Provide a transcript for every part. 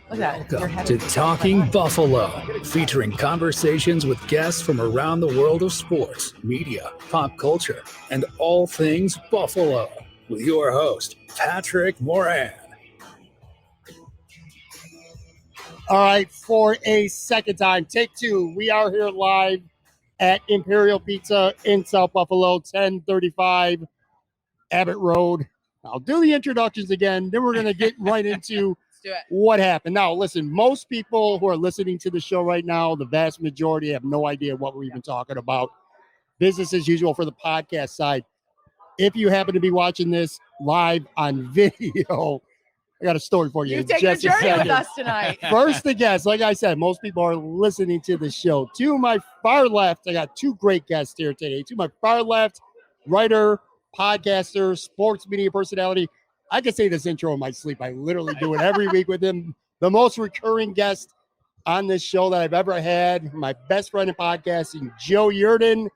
Look at that. Your Welcome head to is- Talking Buffalo, featuring conversations with guests from around the world of sports, media, pop culture, and all things Buffalo. With your host, Patrick Moran. All right, for a second time, take two. We are here live at Imperial Pizza in South Buffalo, 1035 Abbott Road. I'll do the introductions again, then we're going to get right into Let's do it. what happened. Now, listen, most people who are listening to the show right now, the vast majority have no idea what we're even talking about. Business as usual for the podcast side. If you happen to be watching this live on video, I got a story for you. You in take the just a journey with second. us tonight. First, the guests. Like I said, most people are listening to the show. To my far left, I got two great guests here today. To my far left, writer, podcaster, sports media personality. I can say this intro in my sleep. I literally do it every week with him. The most recurring guest on this show that I've ever had. My best friend in podcasting, Joe Yerdon,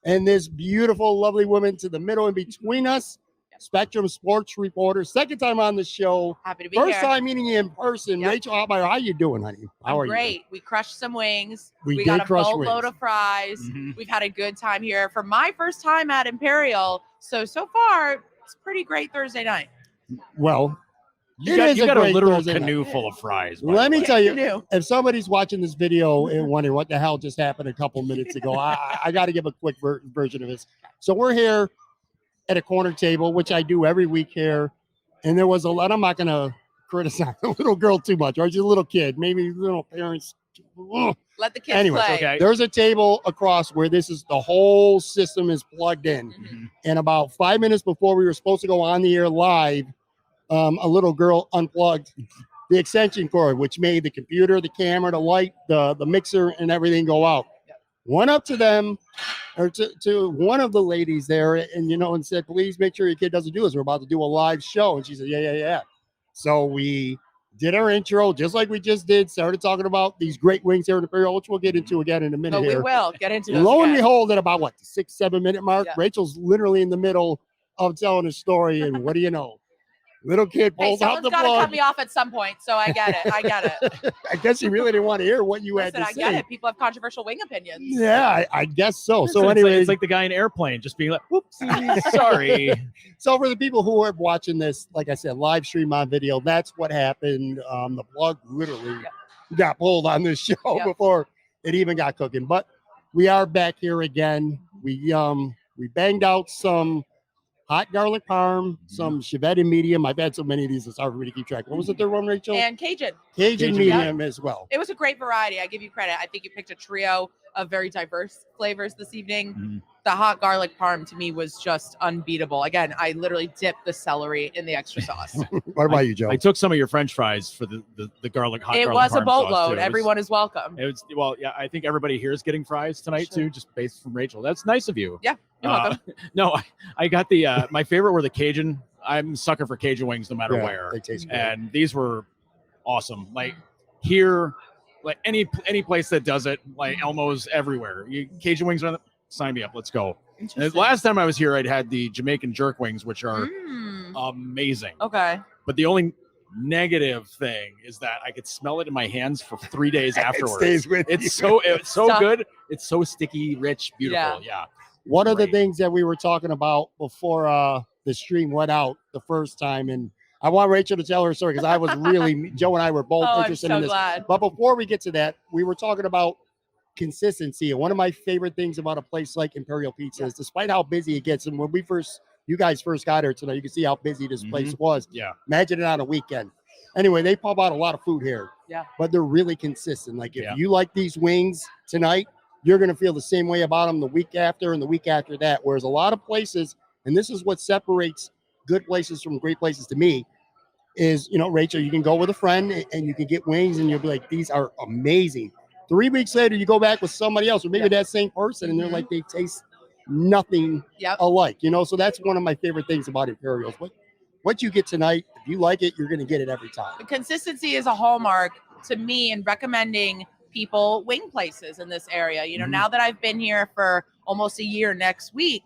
and this beautiful, lovely woman to the middle and between us, Spectrum sports reporter. Second time on the show. Happy to be First here. time meeting you in person. Yep. Rachel Hopmayer, how you doing, honey? How I'm are great. you? We crushed some wings. We got did a crush boatload wings. of fries. Mm-hmm. We've had a good time here for my first time at Imperial. So far, it's a pretty great Thursday night. Well, You it got, is you got a great literal Thursday canoe night. full of fries. by Let the me way. tell you, New. if somebody's watching this video and wondering what the hell just happened a couple minutes ago, I got to give a quick version of this. So we're here at a corner table, which I do every week here. And there was a lot, I'm not going to criticize the little girl too much, right? She's a little kid, maybe little parents. Ugh. Let the kids Anyway, play. Okay. There's a table across where this is the whole system is plugged in. Mhm. And about 5 minutes before we were supposed to go on the air live, a little girl unplugged the extension cord, which made the computer, the camera, the light, the mixer, and everything go out. Went up to them, or to one of the ladies there, and said, "Please make sure your kid doesn't do this. We're about to do a live show." And she said, "Yeah." So we did our intro just like we just did. Started talking about these great wings here in Imperial, which we'll get into again in a minute But we here. will get into those Lo and again. behold, at about what, the 6-7 minute mark, Yeah. Rachel's literally in the middle of telling a story, and what do you know? Little kid Hey, pulls out someone's the got to cut plug. me off at some point, so I get it. I guess you really didn't want to hear what you Listen, had I to get say. it. People have controversial wing opinions. Yeah, I guess so. So So it's, anyway, it's like the guy in Airplane just being like, "Whoopsie, sorry." so for the people who are watching this, like I said, live stream on video, that's what happened. The plug literally got pulled on this show Yep. before it even got cooking. But we are back here again. We banged out some hot garlic parm, some Chevette medium. I've had so many of these, it's hard for me to keep track. What was the third one, Rachel? And Cajun. Cajun Cajun, medium as well. It was a great variety. I give you credit. I think you picked a trio of very diverse flavors this evening. Mhm. The hot garlic parm to me was just unbeatable. Again, I literally dipped the celery in the extra sauce. What about you, Joe? I took some of your French fries for the garlic hot. It garlic was a parm sauce, too. boatload. It was- Everyone is welcome. It was well, yeah. I think everybody here is getting fries tonight Sure. too, just based from Rachel. That's nice of you. Yeah, you're welcome. No, I got the my favorite were the Cajun. I'm a sucker for Cajun wings no matter Yeah, where. they taste great. And these were awesome. Like here, like any place that does it, like Elmo's everywhere. Cajun wings are sign me up. Let's go. And Interesting. last time I was here, I'd had the Jamaican jerk wings, which are Mm, amazing. okay. But the only negative thing is that I could smell it in my hands for 3 days It afterwards. stays with you. It's so Stuff. good. It's so sticky, rich, beautiful. Yeah. One of the Great. things that we were talking about before the stream went out the first time, and I want Rachel to tell her story because I was really, Joe and I were both Oh, I'm interested so in this. glad. But before we get to that, we were talking about consistency. And one of my favorite things about a place like Imperial Pizza is despite how busy it gets, and when you guys first got here tonight, you can see how busy this place was. Yeah. Imagine it on a weekend. Anyway, they pump out a lot of food here. Yeah. But they're really consistent. Like if Yeah. you like these wings tonight, you're going to feel the same way about them the week after and the week after that. Whereas a lot of places, and this is what separates good places from great places to me, is, Rachel, you can go with a friend and you can get wings and you'll be like, these are amazing. 3 weeks later, you go back with somebody else or maybe that same person and they're like, they taste nothing Yep. alike, So that's one of my favorite things about Imperials. What you get tonight, if you like it, you're going to get it every time. Consistency is a hallmark to me in recommending people wing places in this area. Mhm. Now that I've been here for almost a year next week,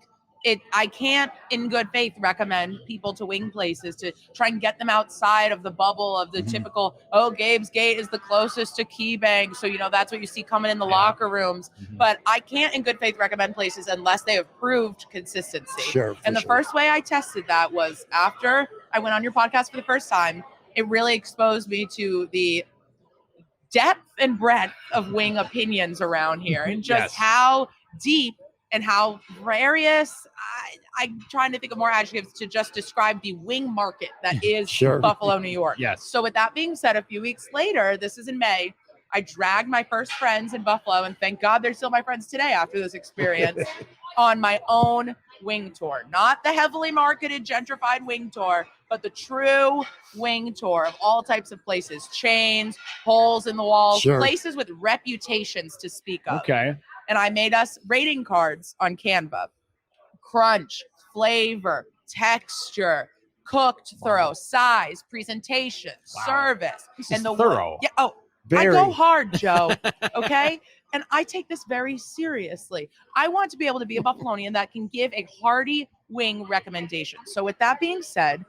I can't in good faith recommend people to wing places to try and get them outside of the bubble of the typical, Gabe's Gate is the closest to Key Bank, so that's what you see coming in the locker rooms. But I can't in good faith recommend places unless they have proved consistency. Sure. And the first way I tested that was after I went on your podcast for the first time. It really exposed me to the depth and breadth of wing opinions around here, and just how deep and how various. I'm trying to think of more adjectives to just describe the wing market that is Buffalo, New York. Yes. So with that being said, a few weeks later, this is in May, I dragged my first friends in Buffalo, and thank God they're still my friends today after this experience, on my own wing tour. Not the heavily marketed, gentrified wing tour, but the true wing tour of all types of places, chains, holes in the walls, places with reputations to speak of. Okay. And I made us rating cards on Canva. Crunch, flavor, texture, cooked thorough, size, presentation, service. This and is the thorough. Yeah. Oh, I go hard, Joe. Okay. And I take this very seriously. I want to be able to be a Buffalonian that can give a hearty wing recommendation. So with that being said,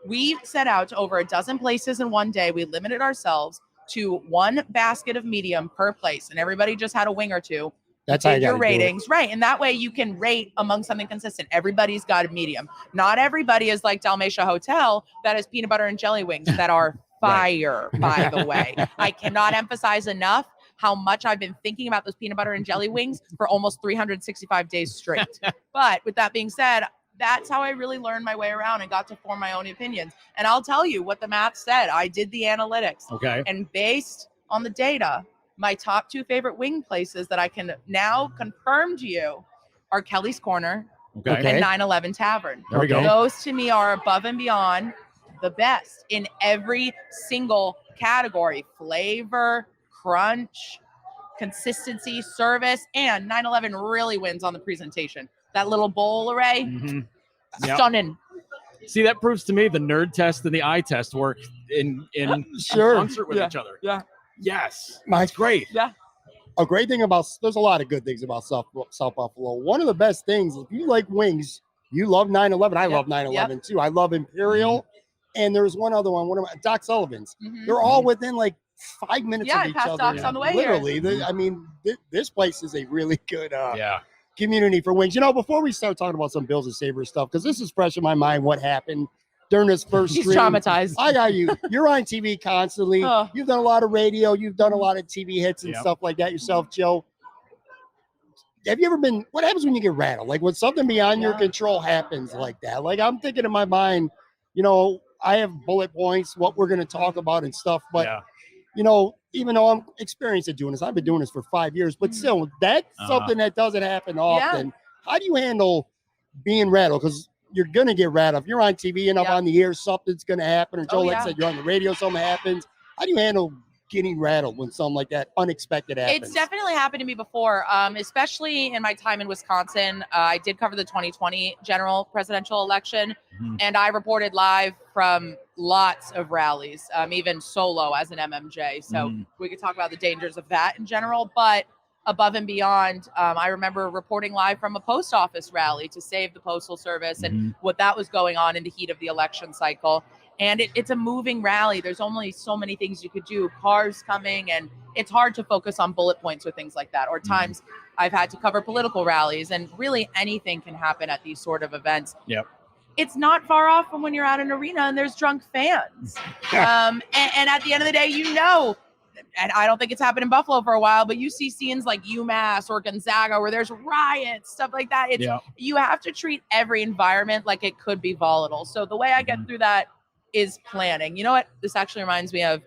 we set out to over a dozen places in one day. We limited ourselves to one basket of medium per place, and everybody just had a wing or two. That's how you your ratings, right? And that way you can rate among something consistent. Everybody's got a medium. Not everybody is like Dalmatia Hotel that has peanut butter and jelly wings that are fire, by the way. I cannot emphasize enough how much I've been thinking about those peanut butter and jelly wings for almost 365 days straight. But with that being said, that's how I really learned my way around and got to form my own opinions. And I'll tell you what the math said. I did the analytics. Okay. And based on the data, my top two favorite wing places that I can now confirm to you are Kelly's Corner and 9/11 Tavern. There we go. Those to me are above and beyond the best in every single category: flavor, crunch, consistency, service, and 9/11 really wins on the presentation. That little bowl array, stunning. See, that proves to me the nerd test and the eye test work in concert with each other. Yeah. Yes. That's great. Yeah. A great thing there's a lot of good things about South Buffalo. One of the best things, if you like wings, you love 9/11. I love 9/11 too. I love Imperial. And there's one other one, Doc Sullivan's. They're all within like 5 minutes of each other. Doc's on the way literally. here. I mean, this place is a really good yeah. community for wings. You know, before we start talking about some Bills and Sabres stuff, because this is fresh in my mind, what happened during this first He's stream. traumatized. I got you. You're on TV constantly. Oh. You've done a lot of radio. You've done a lot of TV hits and stuff like that yourself, Joe. Have you ever been, what happens when you get rattled? Like when something beyond your control happens like that? Like I'm thinking in my mind, you know, I have bullet points, what we're going to talk about and stuff. But, you know, even though I'm experienced at doing this, I've been doing this for 5 years, but still, that's something that doesn't happen often. How do you handle being rattled? Because you're going to get rattled. If you're on TV and up on the air, something's going to happen. Or Joe, like I said, you're on the radio, something happens. How do you handle getting rattled when something like that unexpected happens? It's definitely happened to me before, especially in my time in Wisconsin. I did cover the 2020 general presidential election, and I reported live from lots of rallies, even solo as an MMJ. So we could talk about the dangers of that in general, but above and beyond, I remember reporting live from a post office rally to save the Postal Service and what that was going on in the heat of the election cycle. And it's a moving rally. There's only so many things you could do, cars coming, and it's hard to focus on bullet points with things like that. Or times I've had to cover political rallies, and really anything can happen at these sort of events. Yep. It's not far off from when you're at an arena and there's drunk fans. And at the end of the day, you know, and I don't think it's happened in Buffalo for a while, but you see scenes like UMass or Gonzaga where there's riots, stuff like that. You have to treat every environment like it could be volatile. So the way I get through that is planning. You know what? This actually reminds me of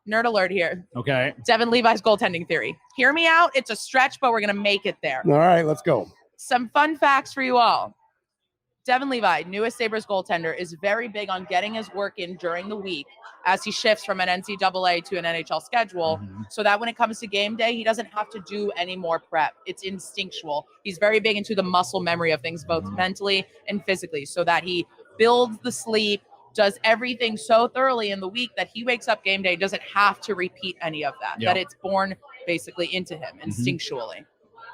nerd alert here. Okay. Devon Levi's goaltending theory. Hear me out. It's a stretch, but we're going to make it there. All right, let's go. Some fun facts for you all. Devon Levi, newest Sabres goaltender, is very big on getting his work in during the week as he shifts from an NCAA to an NHL schedule, so that when it comes to game day, he doesn't have to do any more prep. It's instinctual. He's very big into the muscle memory of things, both mentally and physically, so that he builds the sleep, does everything so thoroughly in the week that he wakes up game day, doesn't have to repeat any of that, that it's born basically into him instinctually.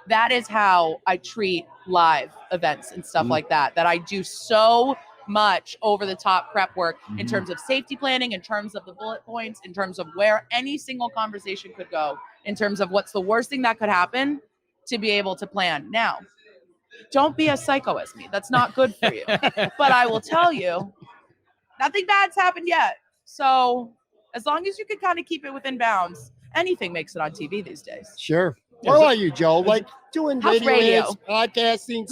that is how I treat live events and stuff like that I do so much over the top prep work in terms of safety planning, in terms of the bullet points, in terms of where any single conversation could go, in terms of what's the worst thing that could happen, to be able to plan. Now, don't be as psycho as me. That's not good for you. But I will tell you, nothing bad's happened yet. So as long as you can kind of keep it within bounds, anything makes it on TV these days. Sure. What about you, Joe? Like doing radio hits, podcasting,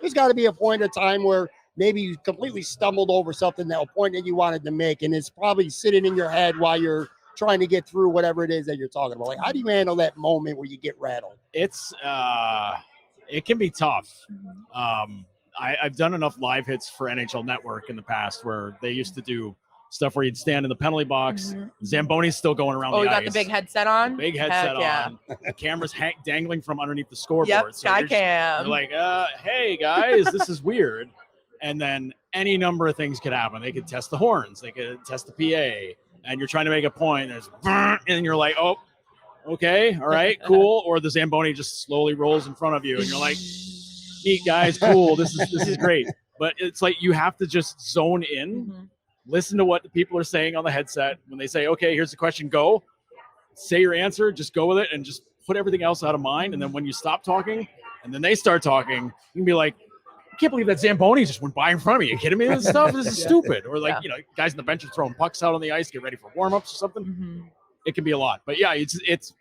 there's got to be a point of time where maybe you completely stumbled over something, that point that you wanted to make, and it's probably sitting in your head while you're trying to get through whatever it is that you're talking about. Like, how do you handle that moment where you get rattled? It's it can be tough. I've done enough live hits for NHL Network in the past where they used to do stuff where you'd stand in the penalty box. Zamboni's still going around the ice. Oh, you got the big headset on? Big headset on. The camera's dangling from underneath the scoreboard. Yep, so sky cam. You're like, hey, guys, this is weird. And then any number of things could happen. They could test the horns. They could test the PA. And you're trying to make a point. And you're like, oh, okay, all right, cool. Or the Zamboni just slowly rolls in front of you. And you're like, neat, guys, cool. This is great. But it's like you have to just zone in. Listen to what the people are saying on the headset. When they say, okay, here's the question, go. Say your answer, just go with it, and just put everything else out of mind. And then when you stop talking, and then they start talking, you can be like, I can't believe that Zamboni just went by in front of me. Are you kidding me? This stuff, this is stupid. Or like, guys on the bench are throwing pucks out on the ice, get ready for warm-ups or something. It can be a lot. But yeah, it's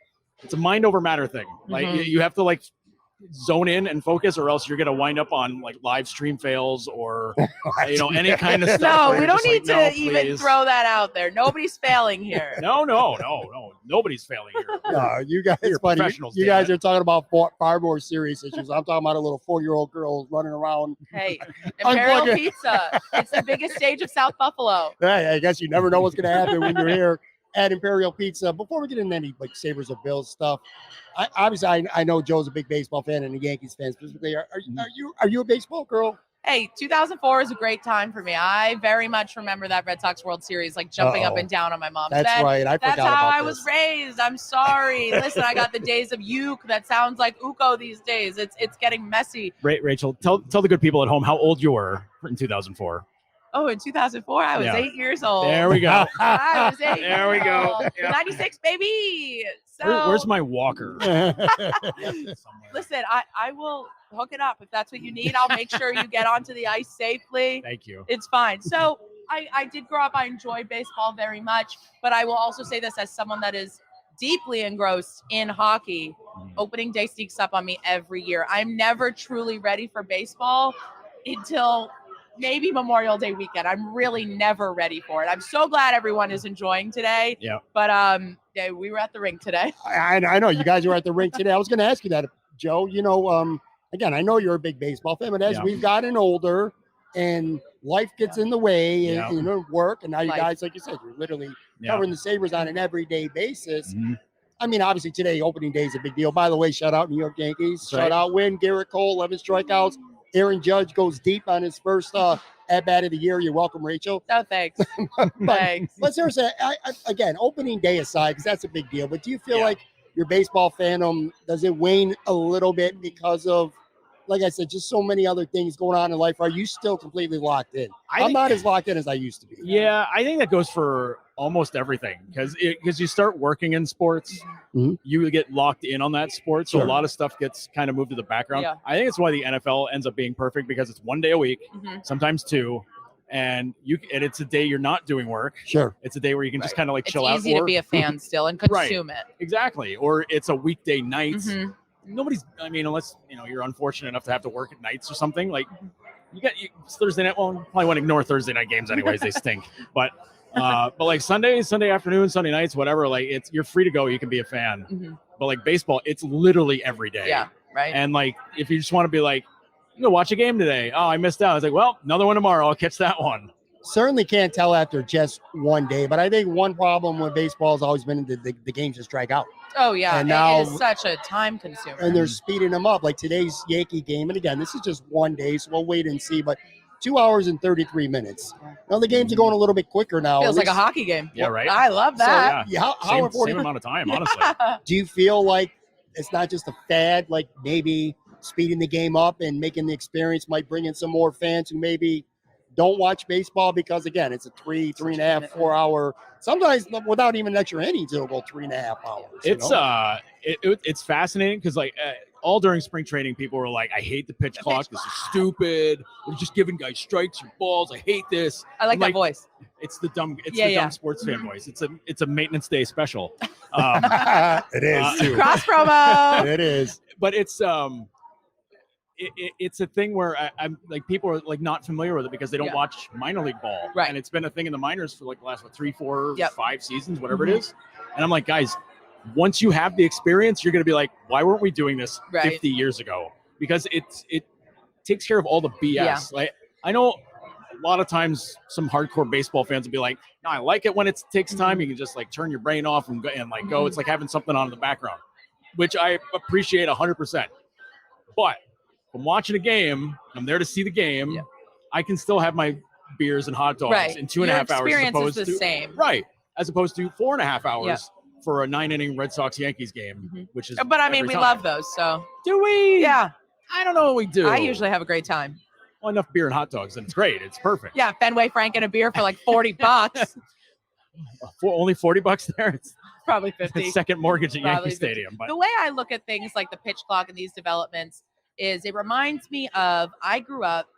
a mind over matter thing. Like you have to like zone in and focus, or else you're gonna wind up on like live stream fails or any kind of stuff. No, we don't need to even throw that out there. Nobody's failing here. No, nobody's failing here. No, you guys, you're professionals. You guys are talking about far more serious issues. I'm talking about a little 4-year-old girl running around. Hey, Imperial Pizza. It's the biggest stage of South Buffalo. Hey, I guess you never know what's gonna happen when you're here at Imperial Pizza. Before we get into any like Sabres or Bills stuff, I know Joe's a big baseball fan and a Yankees fan specifically. Are you a baseball girl? Hey, 2004 is a great time for me. I very much remember that Red Sox World Series, like jumping up and down on my mom's bed. That's right. That's how I was raised. I'm sorry. Listen, I got the days of uke that sounds like Uko these days. It's getting messy. Rachel, tell the good people at home how old you were in 2004. Oh, in 2004, I was 8 years old. There we go. I was 8 There we go. Yep. 96, baby. So, where's my walker? Listen, I will hook it up if that's what you need. I'll make sure you get onto the ice safely. Thank you. It's fine. So I did grow up. I enjoy baseball very much, but I will also say this as someone that is deeply engrossed in hockey. Opening day sneaks up on me every year. I'm never truly ready for baseball until maybe Memorial Day weekend. I'm really never ready for it. I'm so glad everyone is enjoying today. Yeah. But we were at the rink today. I know you guys were at the rink today. I was going to ask you that, Joe. Again, I know you're a big baseball fan, but as we've gotten older and life gets in the way, and work, and now you guys, like you said, you're literally covering the Sabres on an everyday basis. I mean, obviously today, opening day is a big deal. By the way, shout out New York Yankees. Shout out win. Garrett Cole, 11 strikeouts. Aaron Judge goes deep on his first at-bat of the year. You're welcome, Rachel. Oh, thanks. Thanks. But seriously, again, opening day aside, because that's a big deal, but do you feel like your baseball fandom, does it wane a little bit because of, like I said, just so many other things going on in life? Are you still completely locked in? I'm not as locked in as I used to be. Yeah, I think that goes for almost everything because you start working in sports, you get locked in on that sport. So a lot of stuff gets kind of moved to the background. Yeah. I think it's why the NFL ends up being perfect because it's 1 day a week, sometimes 2. And it's a day you're not doing work. Sure. It's a day where you can just kind of like chill out. It's easy to be a fan still and consume it. Exactly. Or it's a weekday night. Nobody's, unless, you're unfortunate enough to have to work at nights or something. Like, it's Thursday night. Well, probably want to ignore Thursday night games anyways. They stink. But like Sunday afternoon, Sunday nights, whatever, like you're free to go. You can be a fan. But like baseball, it's literally every day. Yeah, right. And like, if you just want to be like, watch a game today. Oh, I missed out. I was like, well, another one tomorrow. I'll catch that one. Certainly can't tell after just one day, but I think one problem with baseball has always been the games just drag out. Oh, yeah. And now, it is such a time consumer. And they're speeding them up. Like today's Yankee game, and again, this is just one day, so we'll wait and see, but 2 hours and 33 minutes. Now, the games are going a little bit quicker now. Feels like a hockey game. Yeah, right? I love that. So, how important? Same amount of time, honestly. Do you feel like it's not just a fad, like maybe speeding the game up and making the experience might bring in some more fans who maybe don't watch baseball because, again, it's a 3.5, 4 hour, sometimes without even extra innings, it'll go 3.5 hours. It's fascinating because all during spring training, people were like, I hate the pitch clock. This is stupid. We're just giving guys strikes or balls. I hate this. I like that voice. It's the dumb sports fan voice. It's a maintenance day special. It is too. Cross promo. It is. But it's it's a thing where I'm like, people are like not familiar with it because they don't watch minor league ball. Right. And it's been a thing in the minors for like the last 3, 4, Yep. 5 seasons, whatever it is. And I'm like, guys, once you have the experience, you're going to be like, why weren't we doing this 50 years ago? Because it takes care of all the BS. Yeah. Like, I know a lot of times some hardcore baseball fans will be like, no, I like it when it takes time. You can just like turn your brain off and go. It's like having something on in the background, which I appreciate 100%. But if I'm watching a game, I'm there to see the game. Yeah. I can still have my beers and hot dogs in 2.5 hours. Experience is the same. Right. As opposed to 4.5 hours for a 9-inning Red Sox-Yankees game, which is. But I mean, we love those. So do we? Yeah. I don't know what we do. I usually have a great time. Well, enough beer and hot dogs, and it's great. It's perfect. Yeah, Fenway Frank and a beer for like $40. Only $40 there. It's probably 50. Second mortgage at Yankee Stadium. But the way I look at things like the pitch clock and these developments is it reminds me of, I grew up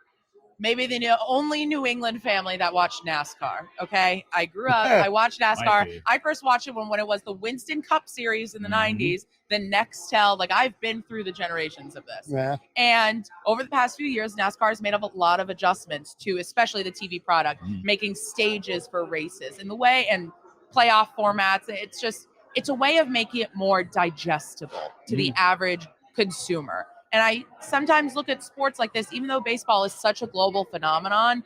maybe the only New England family that watched NASCAR. Okay. I grew up, I watched NASCAR. I first watched it when it was the Winston Cup series in the 90s, then Nextel. Like, I've been through the generations of this. Yeah. And over the past few years, NASCAR has made up a lot of adjustments to, especially the TV product, making stages for races and the way and playoff formats. It's a way of making it more digestible to the average consumer. And I sometimes look at sports like this, even though baseball is such a global phenomenon,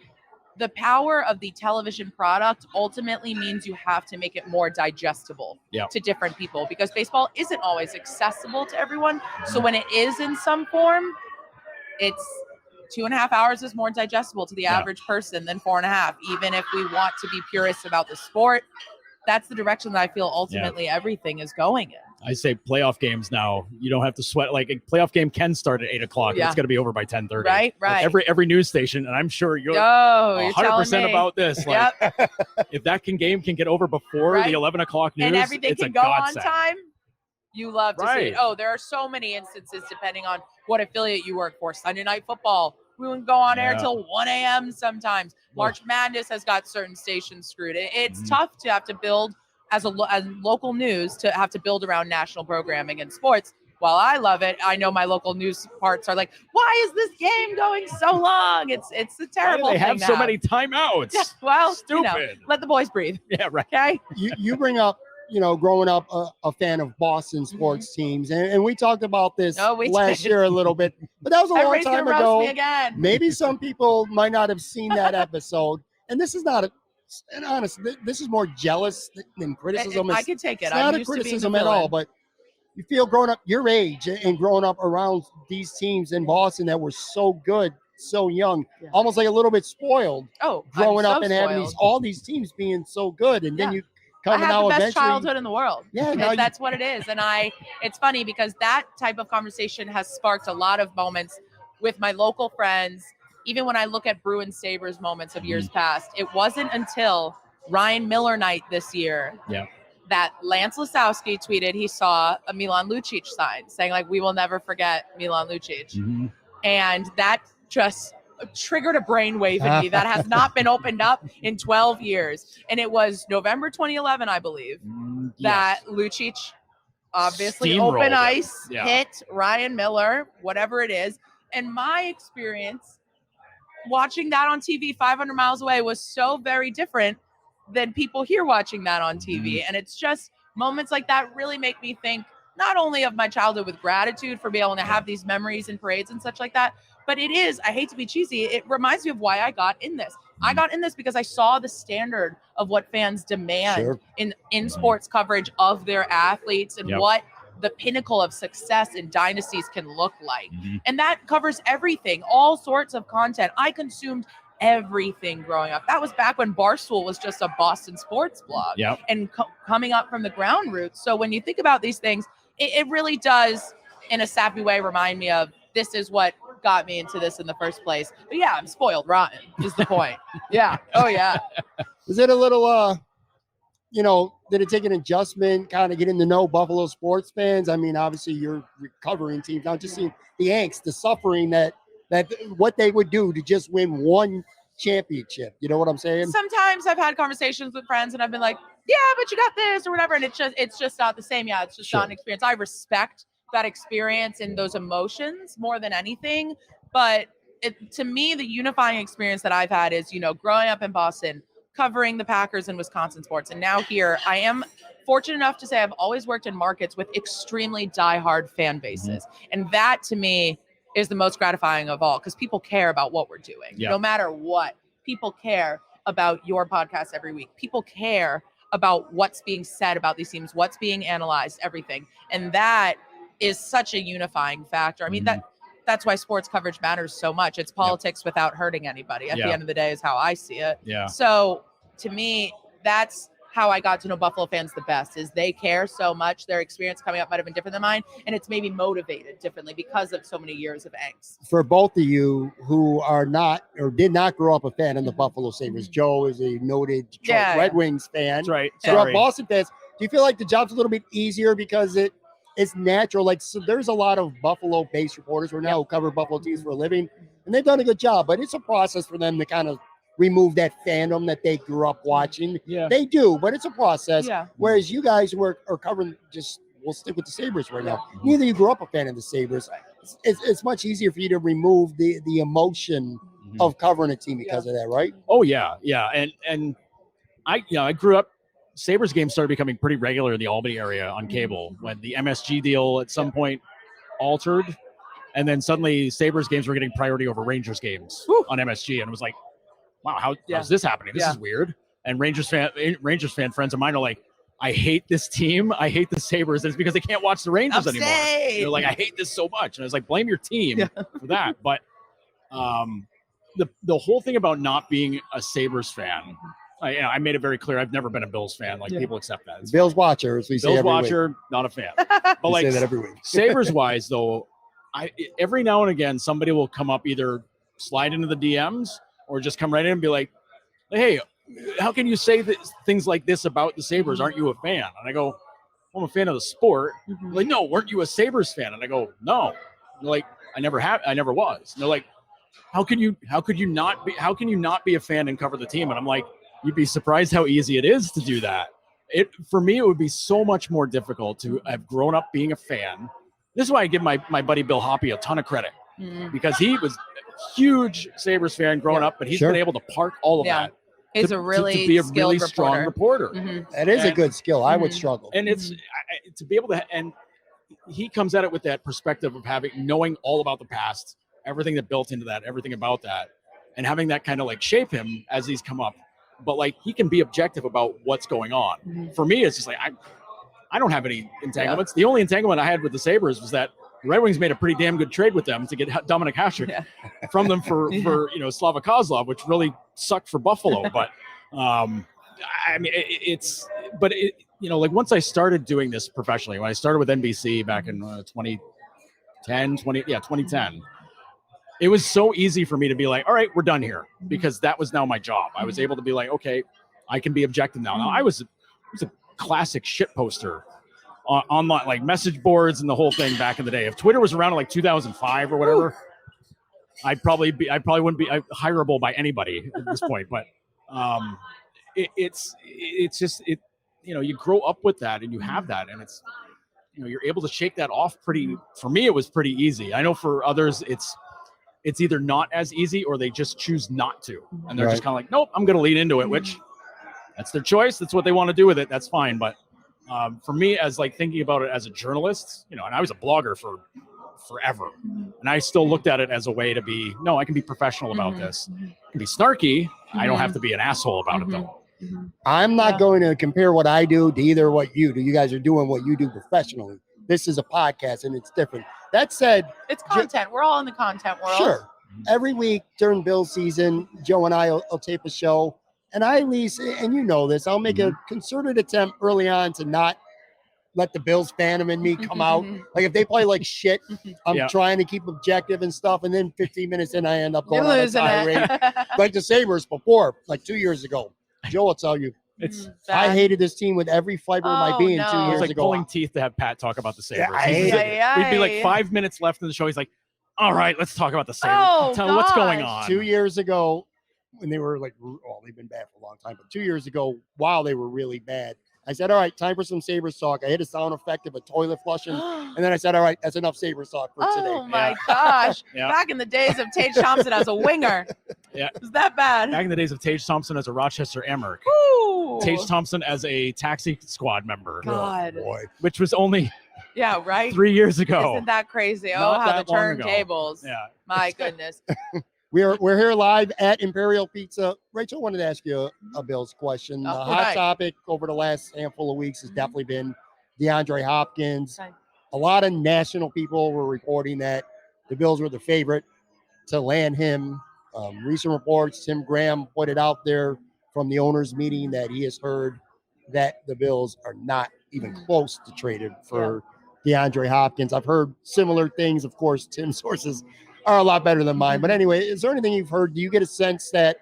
the power of the television product ultimately means you have to make it more digestible to different people, because baseball isn't always accessible to everyone. So when it is in some form, it's 2.5 hours is more digestible to the average person than 4.5. Even if we want to be purists about the sport, that's the direction that I feel ultimately everything is going in. I say playoff games now, you don't have to sweat. Like, a playoff game can start at 8:00. Yeah. It's going to be over by 10:30. Right. Like every news station, and I'm sure you're 100% about this. Like, if that game can get over before the 11 o'clock news, and everything it's can a go godsend. on time, you love to see it. Oh, there are so many instances depending on what affiliate you work for. Sunday Night Football, we wouldn't go on air till 1 a.m. sometimes. March Madness has got certain stations screwed. It's tough to have to build as local news, to have to build around national programming and sports. While I love it, I know my local news parts are like, why is this game going so long? It's a terrible thing. They have so many timeouts. Yeah, well, stupid. Let the boys breathe. Yeah, right. Okay. You bring up, growing up a fan of Boston sports teams, and we talked about this last year a little bit, but that was a long time ago. Me again. Maybe some people might not have seen that episode, and this is not and honest, this is more jealous than criticism. I could take it. It's not a criticism at all, but you feel growing up your age and growing up around these teams in Boston that were so good, so young, almost like a little bit spoiled. Growing up and having all these teams being so good, and then you come I out had the best eventually. childhood in the world. Yeah, that's what it is. And it's funny because that type of conversation has sparked a lot of moments with my local friends. Even when I look at Bruins Sabres moments of years past, it wasn't until Ryan Miller night this year that Lance Lasowski tweeted he saw a Milan Lucic sign saying, like, we will never forget Milan Lucic. And that just triggered a brainwave in me that has not been opened up in 12 years. And it was November 2011, I believe, that Lucic obviously open ice hit Ryan Miller, whatever it is. And my experience watching that on TV 500 miles away was so very different than people here watching that on TV. And it's just moments like that really make me think not only of my childhood with gratitude for being able to have these memories and parades and such like that, but it is, I hate to be cheesy, it reminds me of why I got in this. I got in this because I saw the standard of what fans demand in sports coverage of their athletes and what the pinnacle of success in dynasties can look like. And that covers everything, all sorts of content. I consumed everything growing up. That was back when Barstool was just a Boston sports blog and coming up from the ground roots. So when you think about these things, it really does, in a sappy way, remind me of this is what got me into this in the first place. But yeah, I'm spoiled rotten is the point. Yeah. Oh yeah. Was it a little, did it take an adjustment, kind of getting to know Buffalo sports fans? I mean, obviously you're recovering teams, not just seeing the angst, the suffering that what they would do to just win one championship. You know what I'm saying? Sometimes I've had conversations with friends and I've been like, yeah, but you got this or whatever. And it's just not the same. Yeah. It's just not an experience. I respect that experience and those emotions more than anything. But to me, the unifying experience that I've had is, growing up in Boston, covering the Packers and Wisconsin sports. And now here I am fortunate enough to say I've always worked in markets with extremely diehard fan bases. And that to me is the most gratifying of all, because people care about what we're doing. No matter what, people care about your podcast every week. People care about what's being said about these teams, what's being analyzed, everything. And that is such a unifying factor. I mean, that's why sports coverage matters so much. It's politics without hurting anybody at the end of the day is how I see it. So to me, that's how I got to know Buffalo fans the best, is they care so much. Their experience coming up might have been different than mine, and it's maybe motivated differently because of so many years of angst. For both of you who are not or did not grow up a fan of the Buffalo Sabres, Joe is a noted Detroit Red Wings fan. That's right. Grew up Boston fans. Do you feel like the job's a little bit easier because it's natural? Like, so there's a lot of Buffalo-based reporters who now cover Buffalo teams for a living, and they've done a good job, but it's a process for them to kind of remove that fandom that they grew up watching. They do, but it's a process. Whereas you guys who are covering, we'll stick with the Sabres right now. Neither you grew up a fan of the Sabres. It's much easier for you to remove the emotion of covering a team because of that, right? Oh yeah. And I grew up. Sabres games started becoming pretty regular in the Albany area on cable when the MSG deal at some point altered, and then suddenly Sabres games were getting priority over Rangers games on MSG, and it was like, wow, how's this happening? This is weird. And Rangers fan friends of mine are like, I hate this team. I hate the Sabres. And it's because they can't watch the Rangers anymore. They're like, I hate this so much. And I was like, blame your team for that. But the whole thing about not being a Sabres fan, I made it very clear. I've never been a Bills fan. Like people accept that. Bills watcher, as we say every watcher, week. Not a fan. But we like say that every week. Sabres wise though, every now and again somebody will come up, either slide into the DMs or just come right in and be like, hey, how can you say things like this about the Sabres? Aren't you a fan? And I go, well, I'm a fan of the sport. Like, no, weren't you a Sabres fan? And I go, no. They're like, I never was. And they're like, how can you not be a fan and cover the team? And I'm like, you'd be surprised how easy it is to do that. For me, it would be so much more difficult to have grown up being a fan. This is why I give my buddy Bill Hoppy a ton of credit, because he was huge Sabres fan growing up, but he's been able to park all of that. He's to be a really strong reporter. That is a good skill. I would struggle. And it's to be able to, and he comes at it with that perspective of knowing all about the past, everything that built into that, everything about that, and having that kind of like shape him as he's come up. But like, he can be objective about what's going on. For me, it's just like, I don't have any entanglements. The only entanglement I had with the Sabres was that the Red Wings made a pretty damn good trade with them to get Dominik Hasek from them for Slava Kozlov, which really sucked for Buffalo. But I mean, like once I started doing this professionally, when I started with NBC back in 2010, it was so easy for me to be like, all right, we're done here, because that was now my job. I was able to be like, okay, I can be objective now. Now I was a classic shit poster online, like message boards and the whole thing back in the day. If Twitter was around in like 2005 or whatever, I probably wouldn't be hireable by anybody at this point. But it's just you grow up with that and you have that, and it's you're able to shake that off pretty. For me, it was pretty easy. I know for others, it's either not as easy or they just choose not to, and they're just kind of like, nope, I'm going to lean into it, which that's their choice. That's what they want to do with it. That's fine. But for me, as like thinking about it as a journalist, and I was a blogger for forever, and I still looked at it as a way to be, no, I can be professional about this. I can be snarky. I don't have to be an asshole about it though. I'm not going to compare what I do to either what you do. You guys are doing what you do professionally. This is a podcast and it's different. That said, it's content. We're all in the content world. Sure. Every week during Bill's season, Joe and I will tape a show. And I at least, and you know this, I'll make a concerted attempt early on to not let the Bills phantom in me come out. Like if they play like shit, I'm trying to keep objective and stuff, and then 15 minutes in, I end up going on a tirade. Like the Sabres before, like 2 years ago. Joe will tell you. I hated this team with every fiber of my being 2 years ago. It was like pulling teeth to have Pat talk about the Sabres. Yeah, I hated it. We'd be like 5 minutes left in the show. He's like, all right, let's talk about the Sabres. Tell me what's going on. 2 years ago, when they were like, they've been bad for a long time, but 2 years ago, while they were really bad, I said, all right, time for some Sabres talk. I hit a sound effect of a toilet flushing, and then I said, all right, that's enough Sabres talk for today. Oh, my gosh. Back in the days of Tage Thompson as a winger. Yeah. Is that bad? Back in the days of Tage Thompson as a Rochester Emmerich. Ooh. Tage Thompson as a taxi squad member. God. Oh, boy. Which was only 3 years ago. Isn't that crazy? Not how the that long ago. turntables. Yeah. My goodness. We're here live at Imperial Pizza. Rachel, I wanted to ask you a Bills question. The hot topic over the last handful of weeks has definitely been DeAndre Hopkins. Okay. A lot of national people were reporting that the Bills were the favorite to land him. Recent reports, Tim Graham put it out there from the owners' meeting that he has heard that the Bills are not even close to traded for DeAndre Hopkins. I've heard similar things. Of course, Tim's sources are a lot better than mine. But anyway, is there anything you've heard? Do you get a sense that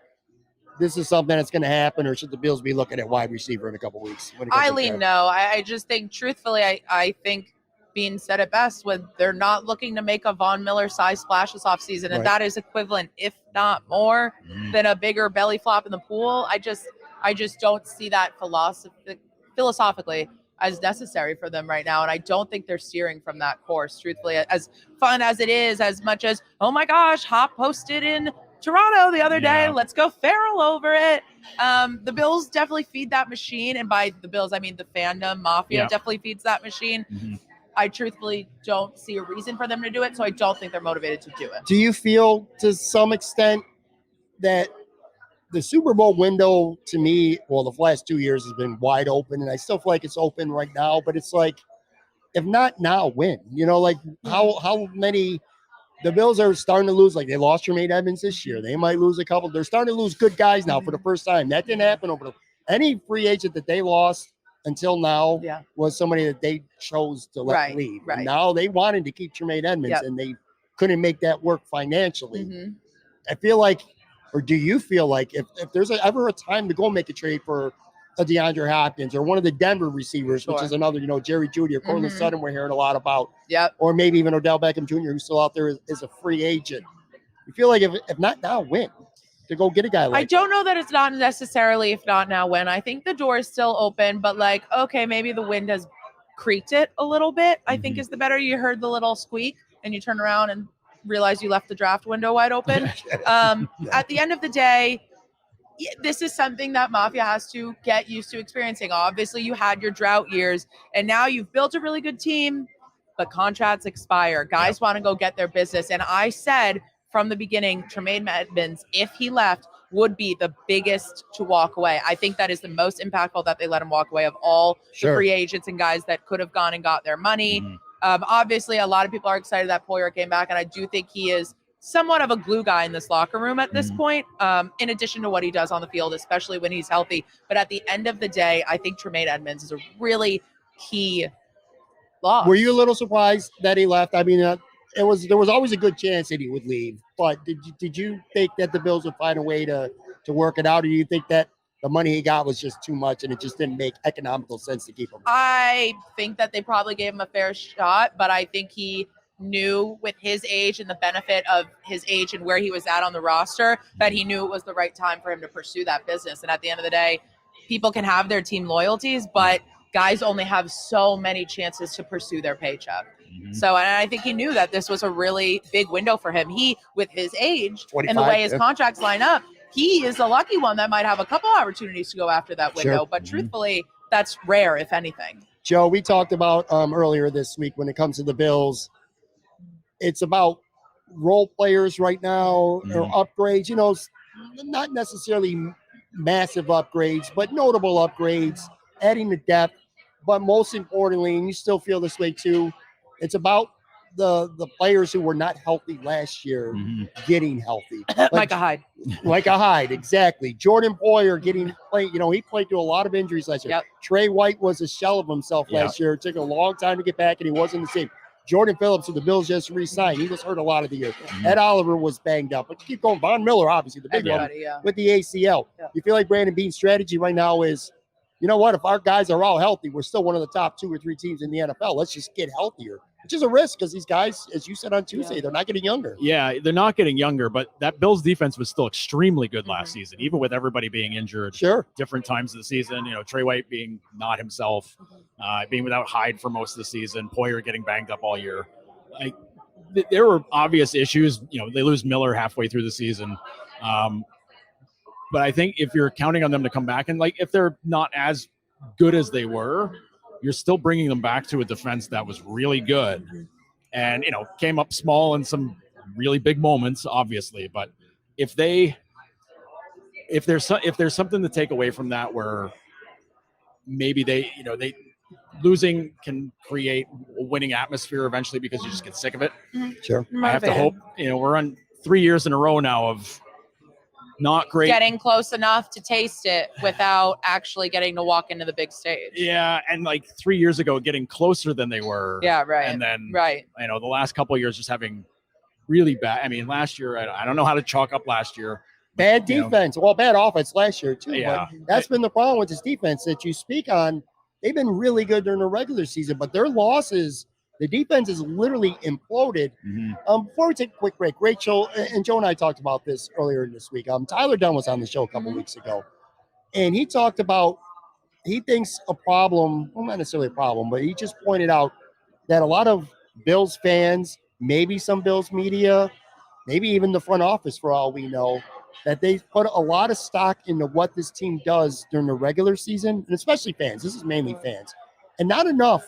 this is something that's going to happen, or should the Bills be looking at wide receiver in a couple weeks? I lean no. I just think, truthfully, I think Bean said it best when they're not looking to make a Von Miller size splash this offseason, and that is equivalent, if not more, than a bigger belly flop in the pool. I just don't see that philosophically as necessary for them right now. And I don't think they're steering from that course, truthfully. As fun as it is, as much as, oh my gosh, Hop posted in Toronto the other day, let's go feral over it. The Bills definitely feed that machine. And by the Bills, I mean the fandom mafia definitely feeds that machine. I truthfully don't see a reason for them to do it. So I don't think they're motivated to do it. Do you feel to some extent that the Super Bowl window, to me, well, the last 2 years has been wide open, and I still feel like it's open right now, but it's like, if not now, when? You know, like how many – the Bills are starting to lose. Like, they lost Tremaine Edmonds this year. They might lose a couple. They're starting to lose good guys now for the first time. That didn't happen any free agent that they lost until now was somebody that they chose to let leave. Right. And now they wanted to keep Tremaine Edmonds, and they couldn't make that work financially. I feel like – or do you feel like if there's ever a time to go make a trade for a DeAndre Hopkins or one of the Denver receivers, which is another, Jerry Jeudy or Courtland Sutton we're hearing a lot about, or maybe even Odell Beckham Jr., who's still out there is a free agent. You feel like if not now, when? To go get a guy like I don't know that it's not necessarily if not now, when. I think the door is still open, but like, okay, maybe the wind has creaked it a little bit, I think is the better. You heard the little squeak and you turn around and realize you left the draft window wide open. At the end of the day, this is something that Mafia has to get used to experiencing. Obviously, you had your drought years, and now you've built a really good team, but contracts expire. Guys want to go get their business. And I said from the beginning, Tremaine Edmonds, if he left, would be the biggest to walk away. I think that is the most impactful that they let him walk away of all the free agents and guys that could have gone and got their money. Obviously, a lot of people are excited that Poyer came back, and I do think he is somewhat of a glue guy in this locker room at this point, in addition to what he does on the field, especially when he's healthy. But at the end of the day, I think Tremaine Edmonds is a really key loss. Were you a little surprised that he left? I mean, there was always a good chance that he would leave, but did you think that the Bills would find a way to work it out, or do you think that the money he got was just too much and it just didn't make economical sense to keep him? I think that they probably gave him a fair shot, but I think he knew with his age and the benefit of his age and where he was at on the roster that he knew it was the right time for him to pursue that business. And at the end of the day, people can have their team loyalties, but guys only have so many chances to pursue their paycheck. So, and I think he knew that this was a really big window for him. He, with his age and the way his contracts line up, he is the lucky one that might have a couple opportunities to go after that window. But truthfully, that's rare, if anything. Joe, we talked about earlier this week when it comes to the Bills, it's about role players right now or upgrades, not necessarily massive upgrades, but notable upgrades, adding the depth. But most importantly, and you still feel this way too, it's about the players who were not healthy last year getting healthy. Micah Hyde. Micah Hyde, exactly. Jordan Poyer getting played. He played through a lot of injuries last year. Yep. Trey White was a shell of himself last year. It took a long time to get back, and he wasn't the same. Jordan Phillips, who the Bills just re-signed, he was hurt a lot of the year. Ed Oliver was banged up. But keep going. Von Miller, obviously, the big one with the ACL. Yeah. You feel like Brandon Beane's strategy right now is, you know what? If our guys are all healthy, we're still one of the top 2 or 3 teams in the NFL. Let's just get healthier, which is a risk because these guys, as you said on Tuesday, they're not getting younger. Yeah, they're not getting younger, but that Bills defense was still extremely good last season, even with everybody being injured. Sure. Different times of the season, Trey White being not himself, being without Hyde for most of the season, Poyer getting banged up all year. There were obvious issues. They lose Miller halfway through the season. But I think if you're counting on them to come back, and if they're not as good as they were, you're still bringing them back to a defense that was really good and, came up small in some really big moments, obviously. But if there's something to take away from that, where maybe they losing can create a winning atmosphere eventually because you just get sick of it. Sure. I have to hope, we're on 3 years in a row now of not great. Getting close enough to taste it without actually getting to walk into the big stage. Yeah, and 3 years ago, getting closer than they were. Yeah, right. And then, the last couple of years just having really bad. I mean, last year, I don't know how to chalk up last year. Bad defense. Well, bad offense last year, too. Yeah. But that's been the problem with this defense that you speak on. They've been really good during the regular season, but their losses, the defense is literally imploded. Before we take a quick break, Rachel and Joe and I talked about this earlier this week. Tyler Dunn was on the show a couple weeks ago, and he talked about he thinks a problem, well, not necessarily a problem, but he just pointed out that a lot of Bills fans, maybe some Bills media, maybe even the front office for all we know, that they put a lot of stock into what this team does during the regular season, and especially fans. This is mainly fans, and not enough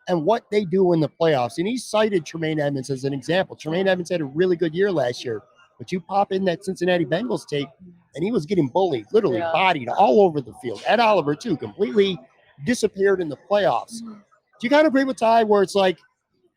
and what they do in the playoffs. And he cited Tremaine Edmonds as an example. Tremaine Edmonds had a really good year last year, but you pop in that Cincinnati Bengals tape, and he was getting bullied, literally bodied all over the field. Ed Oliver, too, completely disappeared in the playoffs. Do you kind of agree with Ty where it's like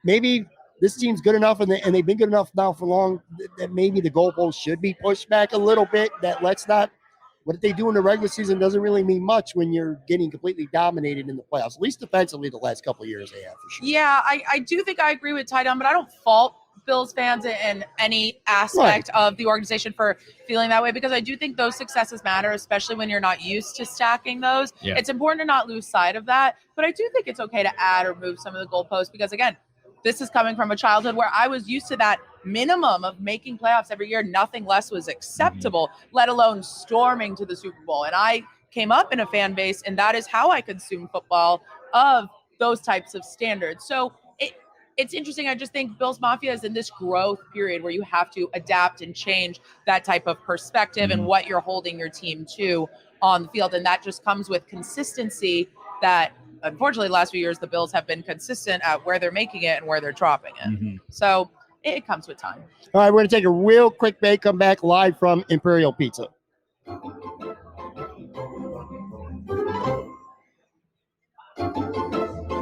maybe this team's good enough and they've been good enough now for long that maybe the goalpost should be pushed back a little bit, that let's not – what they do in the regular season doesn't really mean much when you're getting completely dominated in the playoffs, at least defensively the last couple of years they have, for sure. Yeah, I do think I agree with Ty Dunn, but I don't fault Bills fans in any aspect of the organization for feeling that way, because I do think those successes matter, especially when you're not used to stacking those. Yeah. It's important to not lose sight of that, but I do think it's okay to add or move some of the goalposts because, again, this is coming from a childhood where I was used to that minimum of making playoffs every year. Nothing less was acceptable, let alone storming to the Super Bowl. And I came up in a fan base, and that is how I consume football, of those types of standards. So it's interesting. I just think Bills Mafia is in this growth period where you have to adapt and change that type of perspective and what you're holding your team to on the field. And that just comes with consistency that, unfortunately, the last few years, the Bills have been consistent at where they're making it and where they're dropping it. So it comes with time. All right, we're going to take a real quick break, come back live from Imperial Pizza.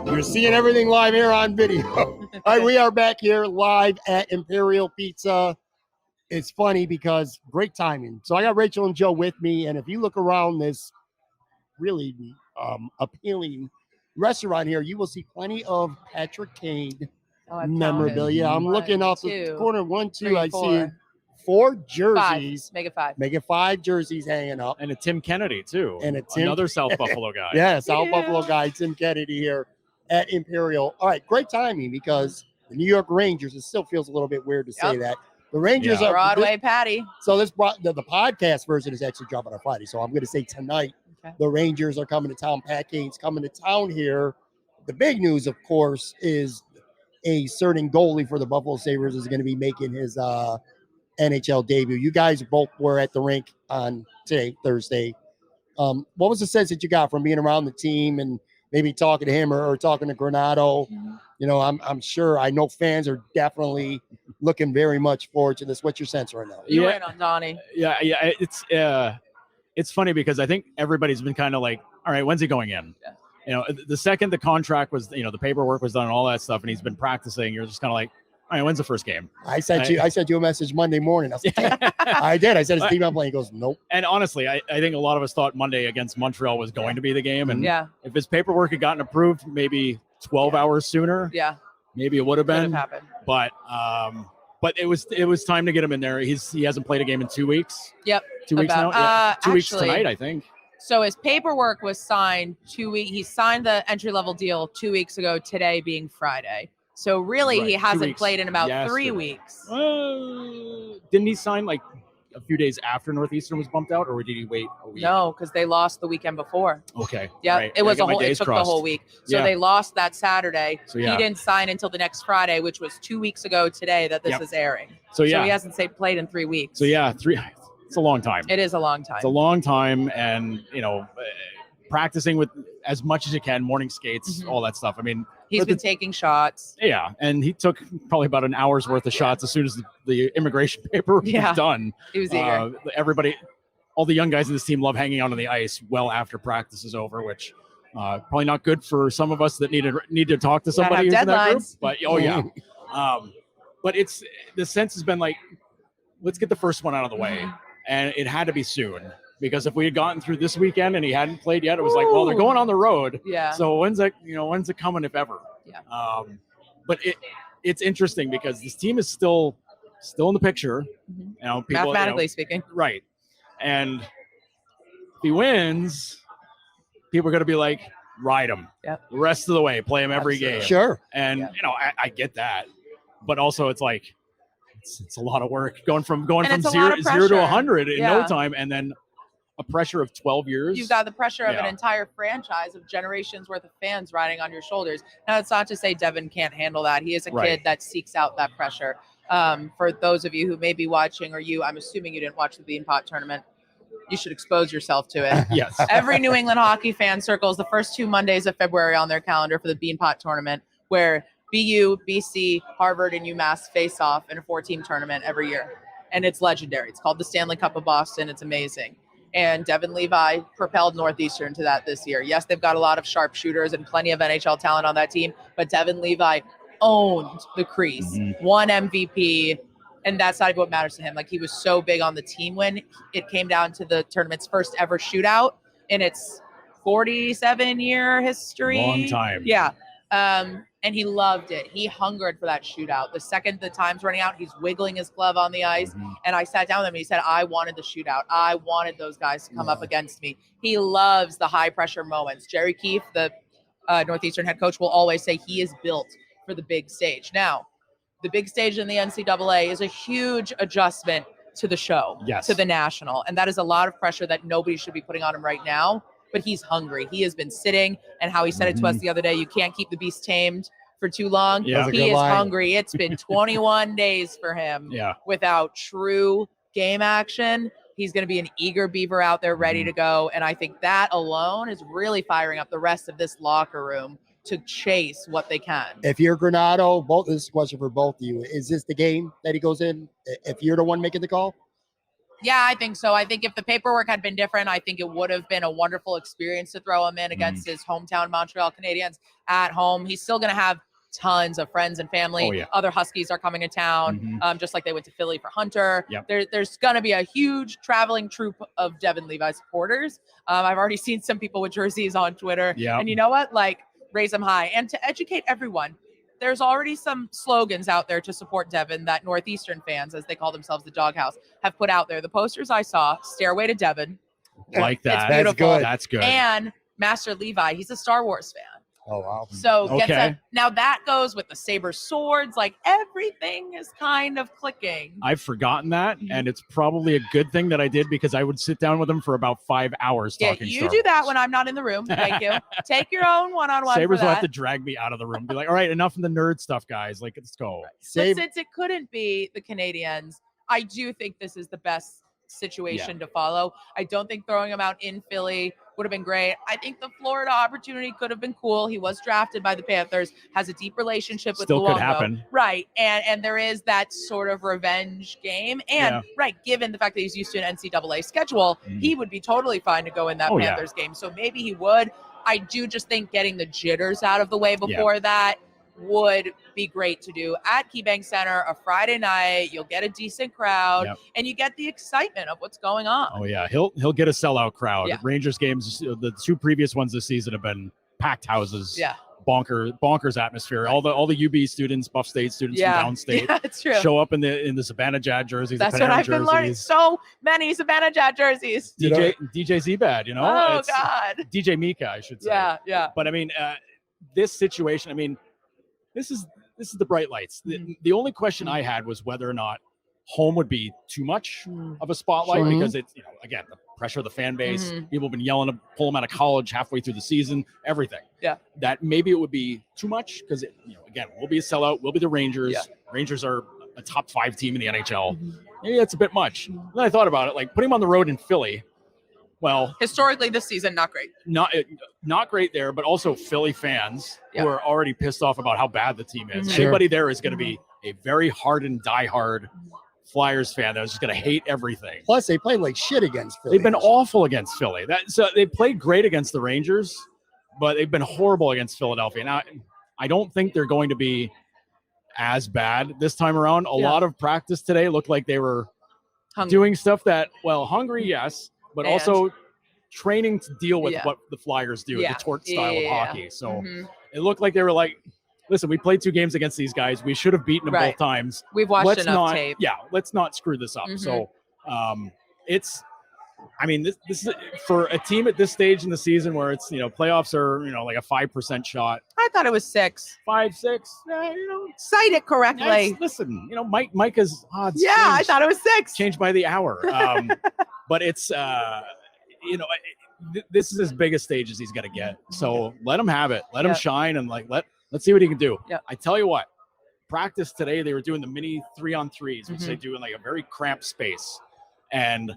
You're seeing everything live here on video. All right, we are back here live at Imperial Pizza. It's funny because great timing. So I got Rachel and Joe with me, and if you look around this really appealing restaurant here, you will see plenty of Patrick Kane memorabilia. I'm looking off the corner. 1, 2, 3, I see 4 jerseys. 5. Make it 5. Make it 5 jerseys hanging up. And a Tim Kennedy, too. And another South Buffalo guy. Yeah, South Buffalo guy, Tim Kennedy here at Imperial. All right, great timing because the New York Rangers, it still feels a little bit weird to say that. The Rangers are Broadway Patty. So this the podcast version is actually dropping on Friday. So I'm going to say tonight the Rangers are coming to town. Pat Kane's coming to town here. The big news, of course, is a certain goalie for the Buffalo Sabres is going to be making his NHL debut. You guys both were at the rink on today, Thursday. What was the sense that you got from being around the team and maybe talking to him or talking to Granato? You know, I'm sure, I know fans are definitely looking very much forward to this. What's your sense right now? You're right on Donnie. Yeah. It's funny because I think everybody's been kind of like, all right, when's he going in? Yeah. You know, the second the contract was, the paperwork was done and all that stuff, and he's been practicing, you're just kind of like, All right, when's the first game? I sent you a message Monday morning. I was like, "Damn." I did. I said, "Is Steve not playing?" He goes, "Nope." And honestly, I think a lot of us thought Monday against Montreal was going to be the game. And if his paperwork had gotten approved maybe 12 hours sooner, maybe it would have been. Could have happened. But it was time to get him in there. He hasn't played a game in 2 weeks. Yep. 2 weeks now. Yeah, 2 weeks actually, tonight, I think. So his paperwork was signed 2 weeks. He signed the entry-level deal 2 weeks ago, today being Friday. So really, he hasn't played in about 3 weeks. Didn't he sign like a few days after Northeastern was bumped out, or did he wait a week? No, because they lost the weekend before. Okay. Yeah, right. it was it took the whole week. So they lost that Saturday. So he didn't sign until the next Friday, which was 2 weeks ago today that this is airing. So he hasn't played in 3 weeks. So it's a long time. It is a long time. It's a long time, and practicing with as much as you can, morning skates, all that stuff. I mean, he's been taking shots. Yeah, and he took probably about an hour's worth of shots as soon as the immigration paper was done. He was eager. Everybody, all the young guys in this team love hanging out on the ice well after practice is over, which probably not good for some of us that need to talk to somebody who's in that group. But but the sense has been like, let's get the first one out of the way, and it had to be soon. Because if we had gotten through this weekend and he hadn't played yet, it was like, well, they're going on the road. Yeah. So when's it coming, if ever? Yeah. But it's interesting because this team is still in the picture. People, mathematically speaking. Right. And if he wins, people are going to be like, ride him. Yep. The rest of the way, play him every game. Sure. And I get that, but also it's like it's a lot of work going from zero to 100 in no time, and then a pressure of 12 years. You've got the pressure of an entire franchise of generations worth of fans riding on your shoulders. Now, it's not to say Devon can't handle that. He is a kid that seeks out that pressure. For those of you who may be watching, I'm assuming you didn't watch the Bean Pot tournament. You should expose yourself to it. Yes. Every New England hockey fan circles the first 2 Mondays of February on their calendar for the Bean Pot tournament, where BU, BC, Harvard, and UMass face off in a 4-team tournament every year. And it's legendary. It's called the Stanley Cup of Boston. It's amazing. And Devon Levi propelled Northeastern to that this year. Yes, they've got a lot of sharpshooters and plenty of NHL talent on that team, but Devon Levi owned the crease, won MVP, and that's not even what matters to him. Like, he was so big on the team win. It came down to the tournament's first ever shootout in its 47-year history. Long time. Yeah. And he loved it. He hungered for that shootout. The second the time's running out, he's wiggling his glove on the ice. And I sat down with him and he said, I wanted the shootout. I wanted those guys to come up against me. He loves the high pressure moments. Jerry Keefe, the Northeastern head coach, will always say he is built for the big stage. Now, the big stage in the NCAA is a huge adjustment to the show, to the national. And that is a lot of pressure that nobody should be putting on him right now. But he's hungry. He has been sitting, and how he said it to us the other day, you can't keep the beast tamed for too long. Yeah. He is hungry. It's been 21 days for him without true game action. He's going to be an eager beaver out there ready to go. And I think that alone is really firing up the rest of this locker room to chase what they can. If you're Granato, this is a question for both of you. Is this the game that he goes in if you're the one making the call? Yeah, I think so. I think if the paperwork had been different, I think it would have been a wonderful experience to throw him in against his hometown Montreal Canadiens at home. He's still going to have tons of friends and family. Other Huskies are coming to town, just like they went to Philly for Hunter. There's going to be a huge traveling troupe of Devon Levi supporters. I've already seen some people with jerseys on Twitter. And you know what? Like, raise them high. And to educate everyone, there's already some slogans out there to support Devon that Northeastern fans, as they call themselves, the Doghouse, have put out there. The posters I saw, Stairway to Devon. Like that. It's beautiful. That's good. And Master Levi, he's a Star Wars fan. Oh, wow. So now that goes with the saber swords. Like, everything is kind of clicking. I've forgotten that, and it's probably a good thing that I did, because I would sit down with him for about 5 hours talking you Star do Wars. that when I'm not in the room. Thank you. Take your own one-on-one. Sabres will have to drag me out of the room. Be like, all right, enough of the nerd stuff, guys. Like, let's go. But since it couldn't be the Canadiens, I do think this is the best situation to follow. I don't think throwing him out in Philly would have been great. I think the Florida opportunity could have been cool. He was drafted by the Panthers, has a deep relationship with Still Luongo. could happen. Right. And there is that sort of revenge game. And given the fact that he's used to an NCAA schedule, he would be totally fine to go in that Panthers game. So maybe he would. I do just think getting the jitters out of the way before that would be great to do at KeyBank Center a Friday night. You'll get a decent crowd, and you get the excitement of what's going on. Oh yeah, he'll get a sellout crowd. Yeah. Rangers games, the 2 previous ones this season have been packed houses. Yeah. Bonkers atmosphere. All the UB students, Buff State students from downstate, it's true. show up in the Savannah Jad jerseys. That's what I've been learning. So many Savannah Jad jerseys. DJ Zbad, you know. Oh God. DJ Mika, I should say. Yeah. But I mean, this situation. I mean, this is the bright lights. The only question I had was whether or not home would be too much of a spotlight because it's, again, the pressure of the fan base. People have been yelling to pull them out of college halfway through the season, everything. Yeah. That maybe it would be too much because, again, we'll be a sellout. We'll be the Rangers. Yeah. Rangers are a top 5 team in the NHL. Maybe that's a bit much. Then I thought about it, like putting him on the road in Philly. Well, historically this season, not great. Not great there, but also Philly fans who are already pissed off about how bad the team is. Sure. Anybody there is going to be a very hardened, diehard Flyers fan that was just going to hate everything. Plus, they played like shit against Philly. They've been awful against Philly. So they played great against the Rangers, but they've been horrible against Philadelphia. Now, I don't think they're going to be as bad this time around. A lot of practice today looked like they were doing stuff that, hungry, yes, but also training to deal with what the Flyers do, the tort style of hockey. So it looked like they were like, listen, we played 2 games against these guys. We should have beaten them both times. We've watched enough tape. Yeah, let's not screw this up. So this is for a team at this stage in the season where it's, playoffs are, like a 5% shot. I thought it was 6. 5, 6. Cite it correctly. Listen, Micah's odds. Yeah, I thought it was 6. Changed by the hour. But it's, this is as big a stage as he's going to get. So let him have it. Let him shine and let's see what he can do. Yep. I tell you what, practice today, they were doing the mini 3-on-3s, which they do in like a very cramped space. And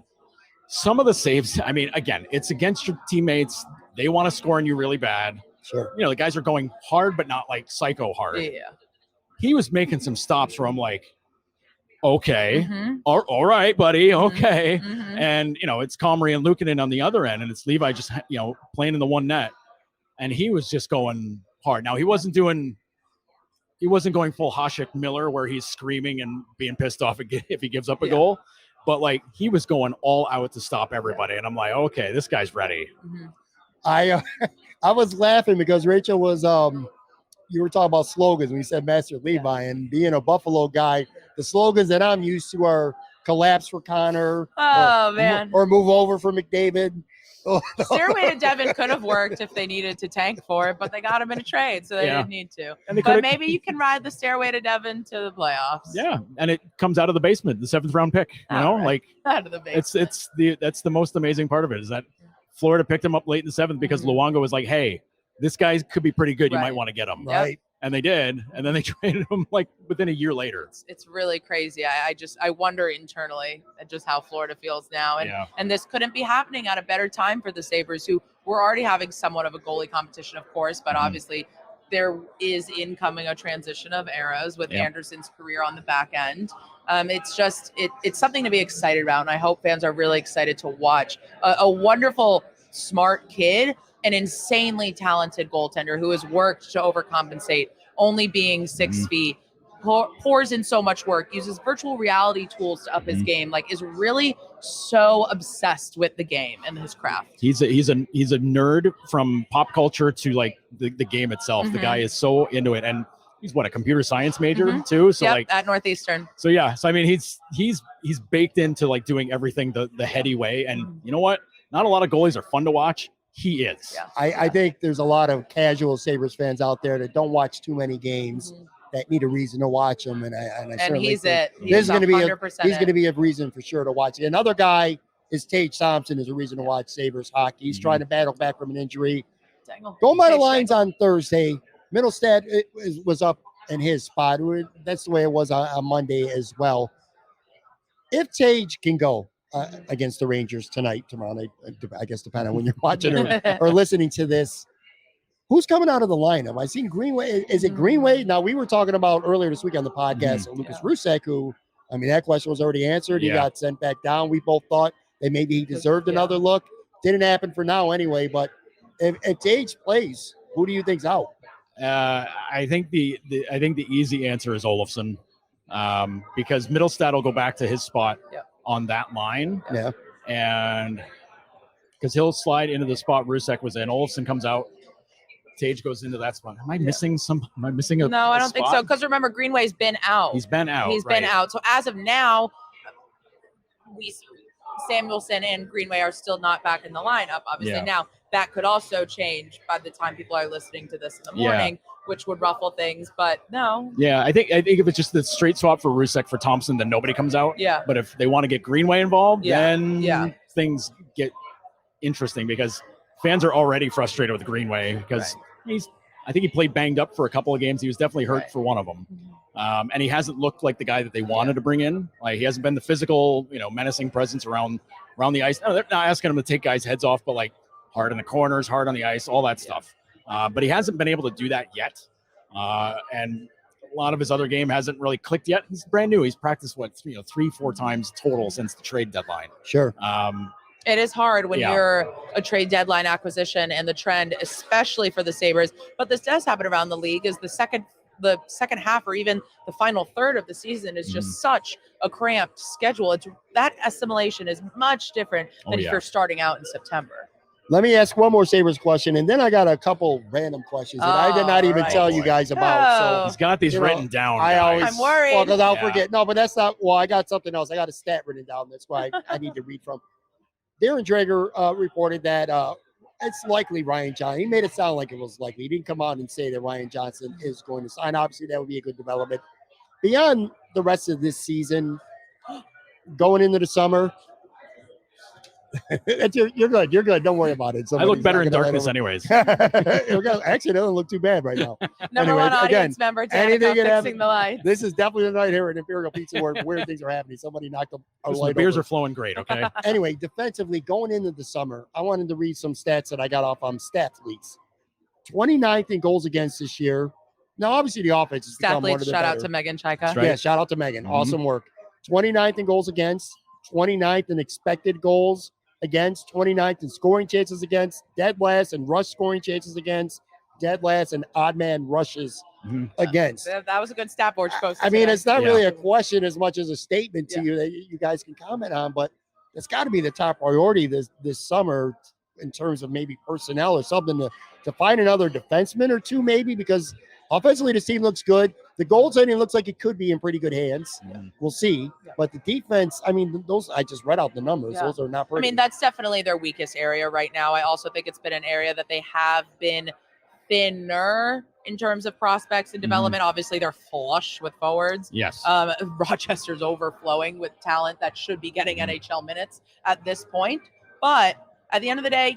some of the saves, I mean, again, it's against your teammates. They want to score on you really bad. Sure. The guys are going hard, but not like psycho hard. Yeah. He was making some stops where I'm like, okay, all right, buddy, okay. And, it's Comrie and Luukkonen on the other end, and it's Levi just, playing in the one net. And he was just going hard. Now, he wasn't going full Hasek Miller where he's screaming and being pissed off if he gives up a goal. But, he was going all out to stop everybody. And I'm like, okay, this guy's ready. I was laughing because Rachel was you were talking about slogans when you said Master Levi, and being a Buffalo guy, the slogans that I'm used to are collapse for Connor. Or move over for McDavid. Stairway to Devon could have worked if they needed to tank for it, but they got him in a trade, so they didn't need to. But maybe you can ride the Stairway to Devon to the playoffs. Yeah, and it comes out of the basement, the 7th round pick. Out of the basement. That's the most amazing part of it is that Florida picked him up late in the 7th because Luongo was like, hey, this guy could be pretty good. You might want to get him. Right. And they did, and then they traded him within a year later. It's really crazy. I wonder internally at just how Florida feels now, and this couldn't be happening at a better time for the Sabres, who were already having somewhat of a goalie competition, of course, but obviously there is incoming a transition of eras with Anderson's career on the back end. It's something to be excited about, and I hope fans are really excited to watch a wonderful, smart kid. An insanely talented goaltender who has worked to overcompensate, only being 6 feet, pours in so much work, uses virtual reality tools to up his game, is really so obsessed with the game and his craft. He's a nerd from pop culture to the game itself. The guy is so into it, and he's a computer science major too. So at Northeastern. So I mean he's baked into doing everything the heady way, and you know what? Not a lot of goalies are fun to watch. He is. Yeah. I think there's a lot of casual Sabres fans out there that don't watch too many games that need a reason to watch them. And he's going to be a reason for sure to watch it. Another guy is Tage Thompson is a reason to watch Sabres hockey. He's trying to battle back from an injury. Going by the lines on Thursday, Middlestad was up in his spot. That's the way it was on Monday as well. If Tage can go against the Rangers tomorrow, I guess depending on when you're watching or listening to this, who's coming out of the lineup? I seen Greenway. Is it Greenway? Now, we were talking about earlier this week on the podcast, Lucas Rusek, who, I mean, that question was already answered. He got sent back down. We both thought that maybe he deserved another look. Didn't happen for now anyway, but if Tage plays, who do you think's out? I think the easy answer is Olofsson, because Middlestad will go back to his spot on that line. Yeah. And because he'll slide into the spot Rusek was in. Olofsson comes out. Tage goes into that spot. Am I missing a No, I don't think so. spot? Because remember, Greenway's been out. He's been out. He's been out. So as of now, Samuelson and Greenway are still not back in the lineup. Obviously, now that could also change by the time people are listening to this in the morning, which would ruffle things. But no. Yeah, I think if it's just the straight swap for Rusek for Thompson, then nobody comes out. Yeah. But if they want to get Greenway involved, then things get interesting because fans are already frustrated with Greenway because I think he played banged up for a couple of games. He was definitely hurt for one of them. And he hasn't looked like the guy that they wanted to bring in. Like he hasn't been the physical, menacing presence around the ice. No, they're not asking him to take guys' heads off, but like hard in the corners, hard on the ice, all that stuff. But he hasn't been able to do that yet. And a lot of his other game hasn't really clicked yet. He's brand new. He's practiced 3-4 times total since the trade deadline. Sure. It is hard when you're a trade deadline acquisition, and the trend, especially for the Sabres, but this does happen around the league, is the second half or even the final third of the season is just such a cramped schedule. That assimilation is much different than if you're starting out in September. Let me ask one more Sabres question, and then I got a couple random questions that I did not even tell you guys about. So he's got these written down. I'm worried. Well, because I'll forget. No, but that's not. Well, I got something else. I got a stat written down. That's why I need to read from. Darren Dreger reported that it's likely Ryan Johnson. He made it sound like it was likely. He didn't come out and say that Ryan Johnson is going to sign. Obviously, that would be a good development. Beyond the rest of this season, going into the summer, you're good. You're good. Don't worry about it. I look better in darkness anyways. Actually, it doesn't look too bad right now. Number one audience member, Danica, fixing the lights. This is definitely the night here at Imperial Pizza where weird things are happening. Somebody knocked a light The beers over. are flowing great, okay? Anyway, defensively, going into the summer, I wanted to read some stats that I got off Stats Leaks. 29th in goals against this year. Now, obviously, the offense has become one of the shout better. out to Megan Chaika. Right. Yeah, shout out to Megan. Awesome work. 29th in goals against, 29th in expected goals against, 29th in scoring chances against, dead last in rush scoring chances against, dead last in odd man rushes against. That was a good stat board post. I mean, it's not really a question as much as a statement to you that you guys can comment on, but it's got to be the top priority this summer in terms of maybe personnel or something to find another defenseman or two maybe, because offensively this team looks good. The goaltending looks like it could be in pretty good hands. We'll see. But the defense, I mean, those I just read out the numbers. Those are not pretty. I mean, that's definitely their weakest area right now. I also think it's been an area that they have been thinner in terms of prospects and development. Obviously, they're flush with forwards. Yes. Rochester's overflowing with talent that should be getting NHL minutes at this point. But at the end of the day,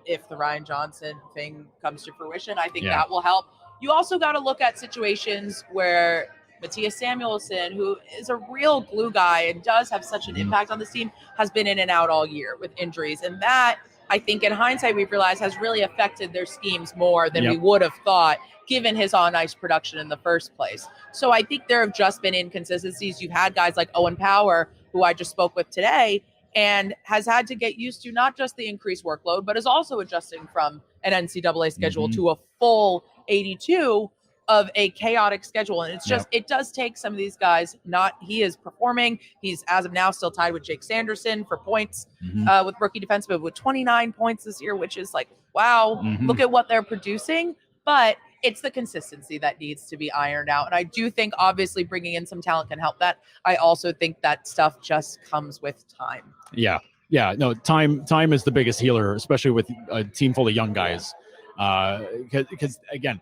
if the Ryan Johnson thing comes to fruition, I think that will help. You also got to look at situations where Matthias Samuelsson, who is a real glue guy and does have such an impact on this team, has been in and out all year with injuries. And that, I think in hindsight, we've realized has really affected their schemes more than we would have thought, given his on-ice production in the first place. So I think there have just been inconsistencies. You've had guys like Owen Power, who I just spoke with today, and has had to get used to not just the increased workload, but is also adjusting from an NCAA schedule to a full 82 of a chaotic schedule. And it's just, it does take some of these guys, he is performing. He's, as of now, still tied with Jake Sanderson for points with rookie defenseman with 29 points this year, which is like, wow, look at what they're producing. But it's the consistency that needs to be ironed out. And I do think, obviously, bringing in some talent can help that. I also think that stuff just comes with time. Yeah. No, time is the biggest healer, especially with a team full of young guys. Because again,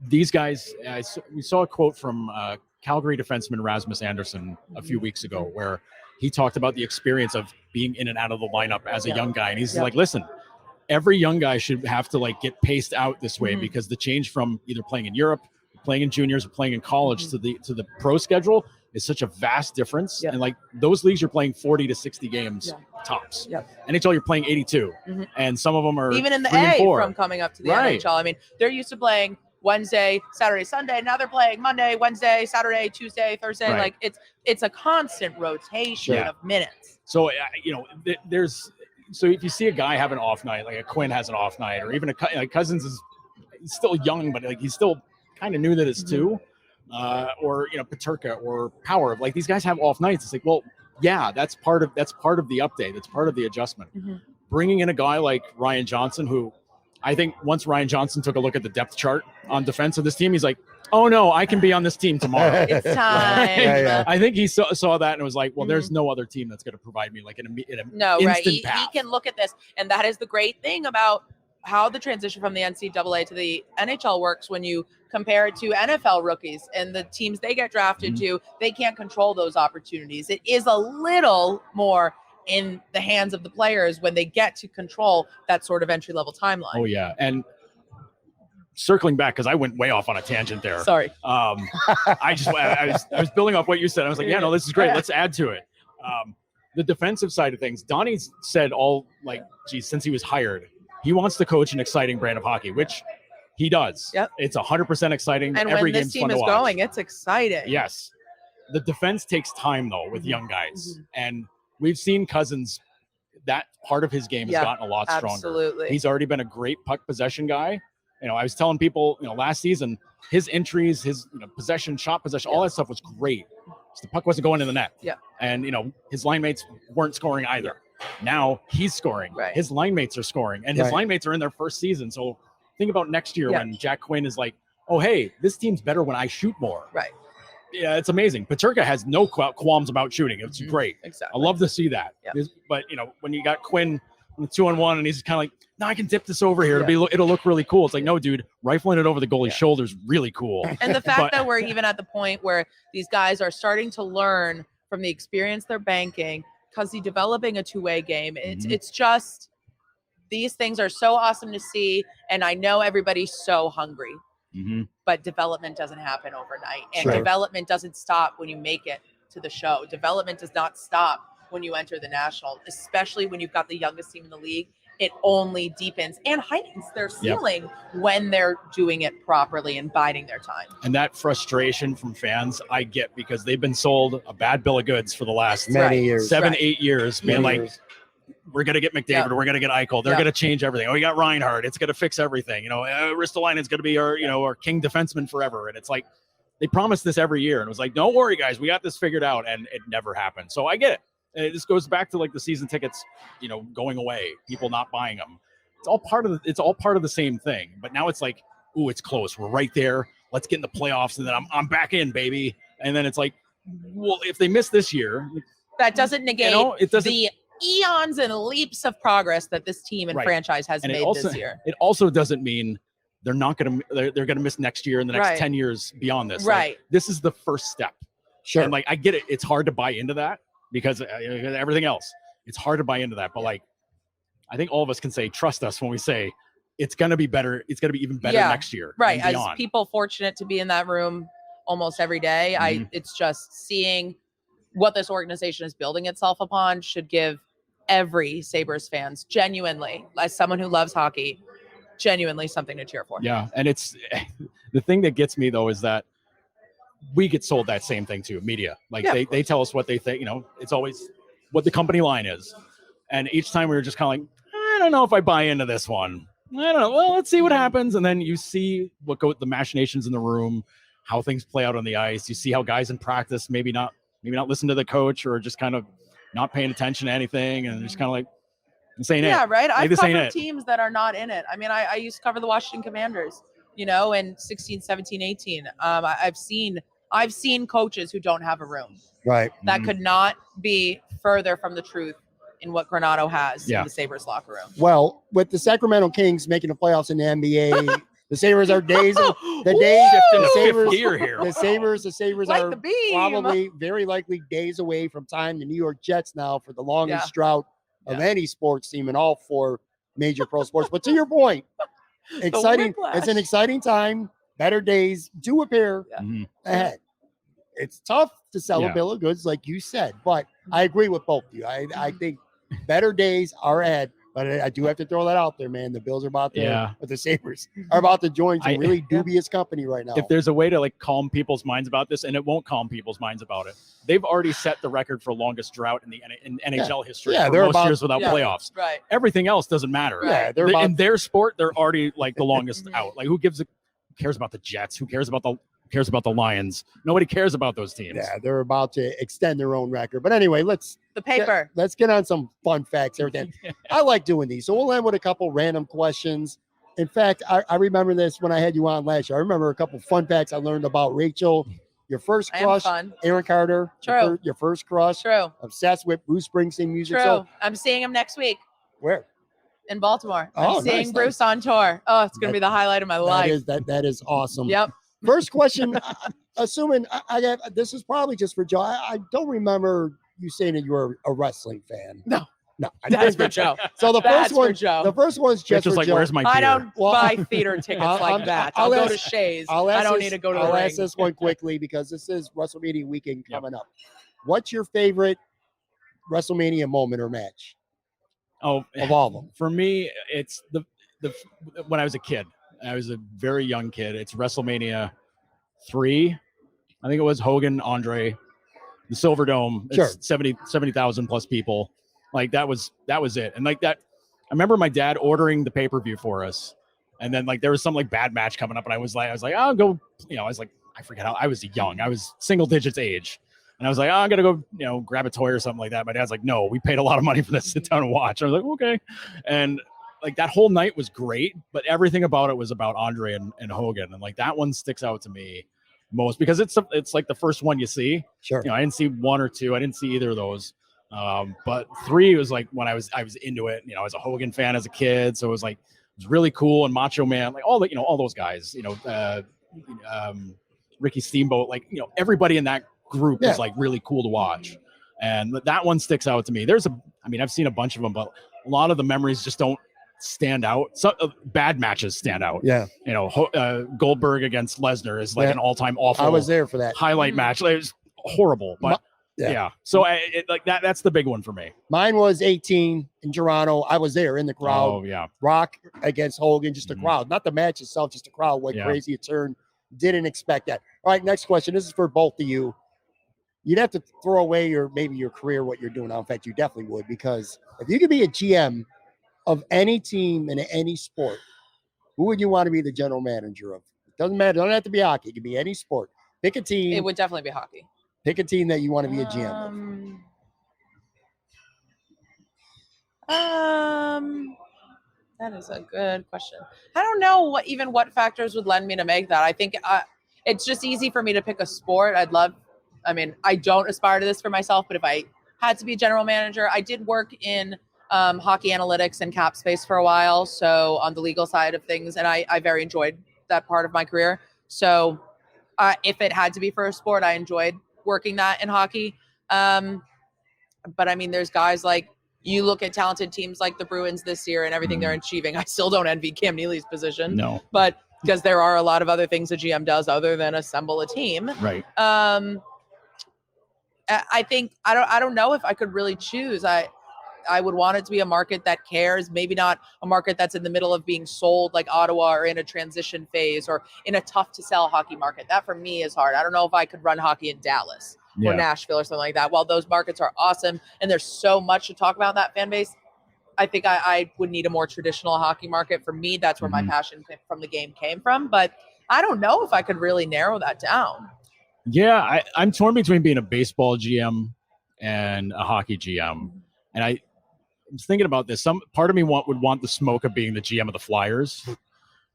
these guys, we saw a quote from Calgary defenseman Rasmus Andersson a few weeks ago, where he talked about the experience of being in and out of the lineup as a young guy. And he's like, listen, every young guy should have to get paced out this way, because the change from either playing in Europe, playing in juniors, or playing in college to the pro schedule is such a vast difference. And those leagues, you're playing 40 to 60 games tops. NHL, you're playing 82, and some of them are even in the 3 and 4 from coming up to the NHL. I mean, they're used to playing Wednesday, Saturday, Sunday. Now they're playing Monday, Wednesday, Saturday, Tuesday, Thursday. Like it's a constant rotation of minutes. So there's. So if you see a guy have an off night, like a Quinn has an off night, or even a Cousins is, still young, but like he's still kind of new to this too. Or Paterka or Power. Like these guys have off nights. It's like, well, yeah, that's part of the update. That's part of the adjustment. Bringing in a guy like Ryan Johnson, who I think once Ryan Johnson took a look at the depth chart on defense of this team, he's like, oh no, I can be on this team tomorrow. It's time. I think he saw that and was like, well, there's no other team that's going to provide me like an instant path. He can look at this, and that is the great thing about how the transition from the NCAA to the NHL works. When you compare it to NFL rookies and the teams they get drafted to, they can't control those opportunities. It is a little more in the hands of the players when they get to control that sort of entry-level timeline. Oh yeah, and circling back, because I went way off on a tangent there. Sorry. I was building off what you said. I was like, yeah, no, this is great. Let's add to it. The defensive side of things, Donnie's said since he was hired, he wants to coach an exciting brand of hockey, which he does. Yep. It's 100% exciting. And every when this team is going, going, it's exciting. Yes. The defense takes time though with young guys. And we've seen Cousins, that part of his game has gotten a lot stronger. Absolutely. He's already been a great puck possession guy. I was telling people, last season, his entries, his possession, shot possession, all that stuff was great. So the puck wasn't going in the net. Yeah. And, his line mates weren't scoring either. Now he's scoring. Right. His line mates are scoring. And his line mates are in their first season. So think about next year when Jack Quinn is like, oh, hey, this team's better when I shoot more. Right. Yeah, it's amazing. Paterka has no qualms about shooting. It's great. Exactly. I love to see that. Yep. But, when you got Quinn on the 2-on-1 and he's kind of like, no, I can dip this over here. It'll look really cool. It's like, no, dude, rifling it over the goalie's shoulders, really cool. And the fact that we're even at the point where these guys are starting to learn from the experience they're banking, because he's developing a two-way game. It's just, these things are so awesome to see. And I know everybody's so hungry, but development doesn't happen overnight. And development doesn't stop when you make it to the show. Development does not stop when you enter the national, especially when you've got the youngest team in the league. It only deepens and heightens their ceiling when they're doing it properly and biding their time. And that frustration from fans, I get, because they've been sold a bad bill of goods for the last many years, 7-8 years, being like, we're going to get McDavid, we're going to get Eichel, they're going to change everything. Oh, we got Reinhardt, it's going to fix everything. Ristolainen's going to be our king defenseman forever. And it's like, they promise this every year. And it was like, don't worry, guys, we got this figured out. And it never happened. So I get it. And this goes back to like the season tickets, going away, people not buying them. It's all part of the same thing. But now it's like, ooh, it's close. We're right there. Let's get in the playoffs, and then I'm back in, baby. And then it's like, well, if they miss this year, that doesn't negate the eons and leaps of progress that this team and franchise has made this year. It also doesn't mean they're not going to they're going to miss next year and the next 10 years beyond this. Right. Like, this is the first step. Sure. And like, I get it. It's hard to buy into that. Because everything else, it's hard to buy into that. But like, I think all of us can say, trust us when we say it's going to be better. It's going to be even better next year. Right. As people fortunate to be in that room almost every day, it's just seeing what this organization is building itself upon should give every Sabres fans genuinely, as someone who loves hockey, genuinely something to cheer for. Yeah. And it's the thing that gets me though, is that we get sold that same thing too, media. Like they tell us what they think, it's always what the company line is. And each time we were just kind of like, I don't know if I buy into this one. I don't know. Well, let's see what happens. And then you see the machinations in the room, how things play out on the ice. You see how guys in practice maybe not listen to the coach, or just kind of not paying attention to anything. And just kind of like, this ain't it. Yeah, right. Like, I've covered teams that are not in it. I mean, I used to cover the Washington Commanders, in 16, 17, 18. I've seen coaches who don't have a room. Right. That could not be further from the truth in what Granato has in the Sabres locker room. Well, with the Sacramento Kings making the playoffs in the NBA, the Sabres are the Sabres like are probably very likely days away from tying the New York Jets now for the longest drought of any sports team in all 4 major pro sports. But to your point, exciting. It's an exciting time. Better days do appear ahead. It's tough to sell a bill of goods, like you said, but I agree with both of you. I think better days are ahead But I do have to throw that out there, man. The Bills are about to, or the Sabres Mm-hmm. are about to join some really dubious company right now. If there's a way to like calm people's minds about this, and it won't calm people's minds about it, they've already set the record for longest drought in NHL history for most years without playoffs. Right. Everything else doesn't matter. Yeah, In their sport, they're already like the longest out. Like who cares about the Jets? Who cares about the Lions? Nobody cares about those teams. Yeah, they're about to extend their own record. But anyway, let's get on some fun facts. Everything. I like doing these, so we'll end with a couple random questions. In fact, I remember this when I had you on last year. I remember a couple fun facts I learned about Rachel. Your first crush, Aaron Carter. True. Your first crush. True. Obsessed with Bruce Springsteen music. True. So, I'm seeing him next week. Where? In Baltimore. Oh, I'm seeing Bruce on tour. Oh, it's going to be the highlight of my life. That is awesome. Yep. First question, assuming I got this is probably just for Joe. I don't remember you saying that you were a wrestling fan. No. That's for Joe. So the first one, Joe. The first one's just for like, Joe. Where's my beer? I don't buy theater tickets like that. I'll go to Shays. I don't need to go to the ring. I'll ask this one quickly because this is WrestleMania weekend coming up. What's your favorite WrestleMania moment or match? Oh, of all of them. For me, it's the when I was a kid. I was a very young kid. It's WrestleMania 3. I think it was Hogan, Andre, the Silver Dome. It's 70,000 plus people. Like that was it. And like that, I remember my dad ordering the pay-per-view for us. And then like there was some like bad match coming up, and I was like, I'll go. I was like, I forget how I was young. I was single digits age. And I was like, I'm going to go, grab a toy or something like that. My dad's like, no, we paid a lot of money for this. Sit down and watch. I was like, okay. And like that whole night was great, but everything about it was about Andre and Hogan. And like that one sticks out to me most because it's like the first one you see. Sure. I didn't see 1 or 2. I didn't see either of those. But 3 was like when I was into it. I was a Hogan fan as a kid. So it was really cool. And Macho Man, like all those guys, Ricky Steamboat, like, everybody in that group was like really cool to watch. And that one sticks out to me. I've seen a bunch of them, but a lot of the memories just don't stand out. Some bad matches stand out. Yeah. Goldberg against Lesnar is like an all-time awful. I was there for that highlight match. It was horrible, but So that's the big one for me. Mine was 18 in Toronto. I was there in the crowd. Oh yeah. Rock against Hogan, just a crowd, not the match itself, just a crowd. Went crazy. It turned. Didn't expect that. All right, next question. This is for both of you. You'd have to throw away your career, what you're doing now. In fact, you definitely would, because if you could be a GM of any team in any sport, who would you want to be the general manager of? It doesn't matter. It doesn't have to be hockey. It could be any sport. Pick a team. It would definitely be hockey. Pick a team that you want to be a GM of. That is a good question. I don't know what factors would lend me to make that. I think it's just easy for me to pick a sport. I don't aspire to this for myself, but if I had to be a general manager, I did work in hockey analytics and cap space for a while. So on the legal side of things, and I very enjoyed that part of my career. So if it had to be for a sport, I enjoyed working that in hockey. But there's guys like, you look at talented teams like the Bruins this year and everything they're achieving. I still don't envy Cam Neely's position. No. But because there are a lot of other things a GM does other than assemble a team. Right. I think I don't know if I could really choose. I would want it to be a market that cares, maybe not a market that's in the middle of being sold like Ottawa, or in a transition phase, or in a tough to sell hockey market. That for me is hard. I don't know if I could run hockey in Dallas or Nashville or something like that. While those markets are awesome and there's so much to talk about that fan base, I think I would need a more traditional hockey market. For me, that's where my passion from the game came from. But I don't know if I could really narrow that down. Yeah, I'm torn between being a baseball GM and a hockey GM. And I was thinking about this. Some part of me would want the smoke of being the GM of the Flyers.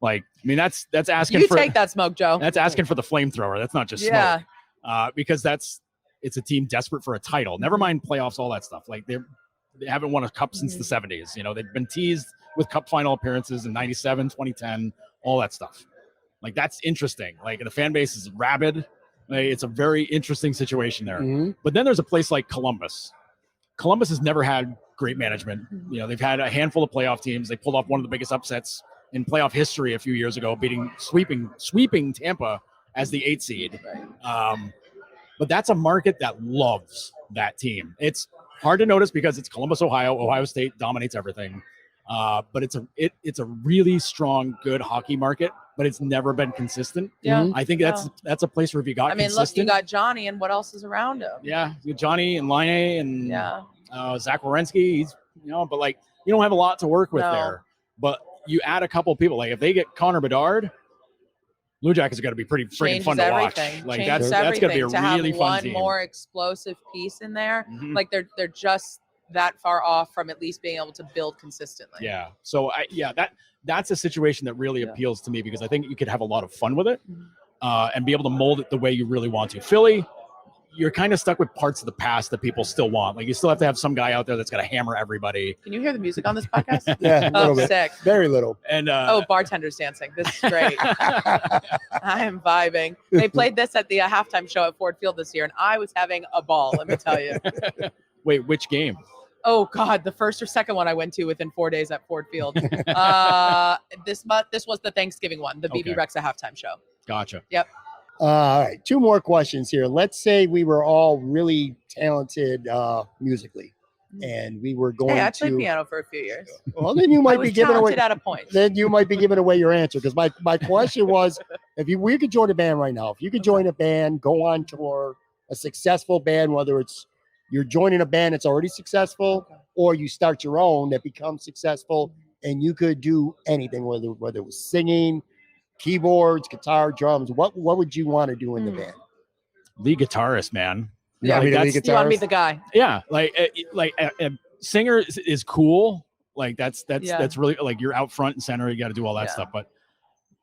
Like, that's asking for... You take that smoke, Joe. That's asking for the flamethrower. That's not just smoke. Because it's a team desperate for a title. Never mind playoffs, all that stuff. Like they haven't won a cup since the 70s. They've been teased with cup final appearances in 97, 2010, all that stuff. Like that's interesting. Like the fan base is rabid. Like, it's a very interesting situation there. But then there's a place like Columbus. Columbus has never had great management. They've had a handful of playoff teams. They pulled off one of the biggest upsets in playoff history a few years ago, sweeping Tampa as the 8th seed. But that's a market that loves that team. It's hard to notice because it's Columbus, Ohio. Ohio State dominates everything. But it's a really strong, good hockey market, but it's never been consistent. Yeah. I think that's a place where if you got consistent. Look, you got Johnny, and what else is around him? Yeah, you got Johnny and Laine and Zach Werenski. He's but like you don't have a lot to work with there. But you add a couple people, like if they get Connor Bedard, Blue Jackets are going to be pretty freaking fun to watch. Like that's going to be a really fun team. One more explosive piece in there, like they're just that far off from at least being able to build consistently. Yeah. So that's a situation that really appeals to me because I think you could have a lot of fun with it and be able to mold it the way you really want to. Philly, you're kind of stuck with parts of the past that people still want. Like you still have to have some guy out there that's going to hammer everybody. Can you hear the music on this podcast? Yeah, a little bit. Sick. Very little. And bartender's dancing. This is great. I am vibing. They played this at the halftime show at Ford Field this year, and I was having a ball. Let me tell you. Wait, which game? Oh God, the first or second one I went to within 4 days at Ford Field. This was the Thanksgiving one, the BB Rexa halftime show. Gotcha. Yep. All right, 2 more questions here. Let's say we were all really talented musically, and we were going I played piano for a few years. Well, then you might be giving away at a point. Then you might be giving away your answer because my question was, we could join a band right now, if you could join a band, go on tour, a successful band, whether it's you're joining a band that's already successful, or you start your own that becomes successful, and you could do anything, whether it was singing, keyboards, guitar, drums. What would you want to do in the band? Lead guitarist, man. You want to be the guy? Yeah, like a singer is cool. Like that's really like you're out front and center. You got to do all that stuff. But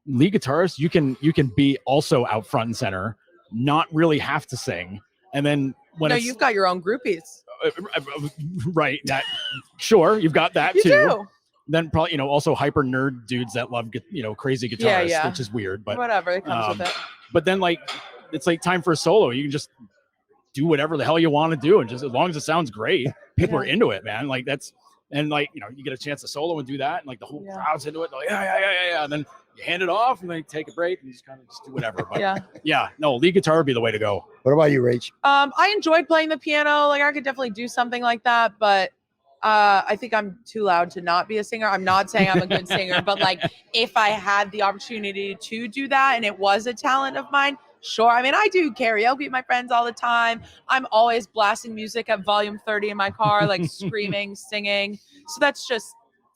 lead guitarist, you can be also out front and center, not really have to sing, and then. You've got your own groupies. Right. That sure. You've got that you too. Do. Then probably, also hyper nerd dudes that love, crazy guitarists, which is weird, but whatever. It comes with it. But then it's like time for a solo. You can just do whatever the hell you want to do. And just as long as it sounds great, people are into it, man. Like you get a chance to solo and do that. And like the whole crowd's into it. Like, yeah. And then you hand it off and then you take a break and you just kind of do whatever. But lead guitar would be the way to go. What about you, Rach? I enjoyed playing the piano. Like I could definitely do something like that, but I think I'm too loud to not be a singer. I'm not saying I'm a good singer, but like if I had the opportunity to do that and it was a talent of mine, sure. I mean, I do karaoke with my friends all the time. I'm always blasting music at volume 30 in my car, like screaming, singing. So that's just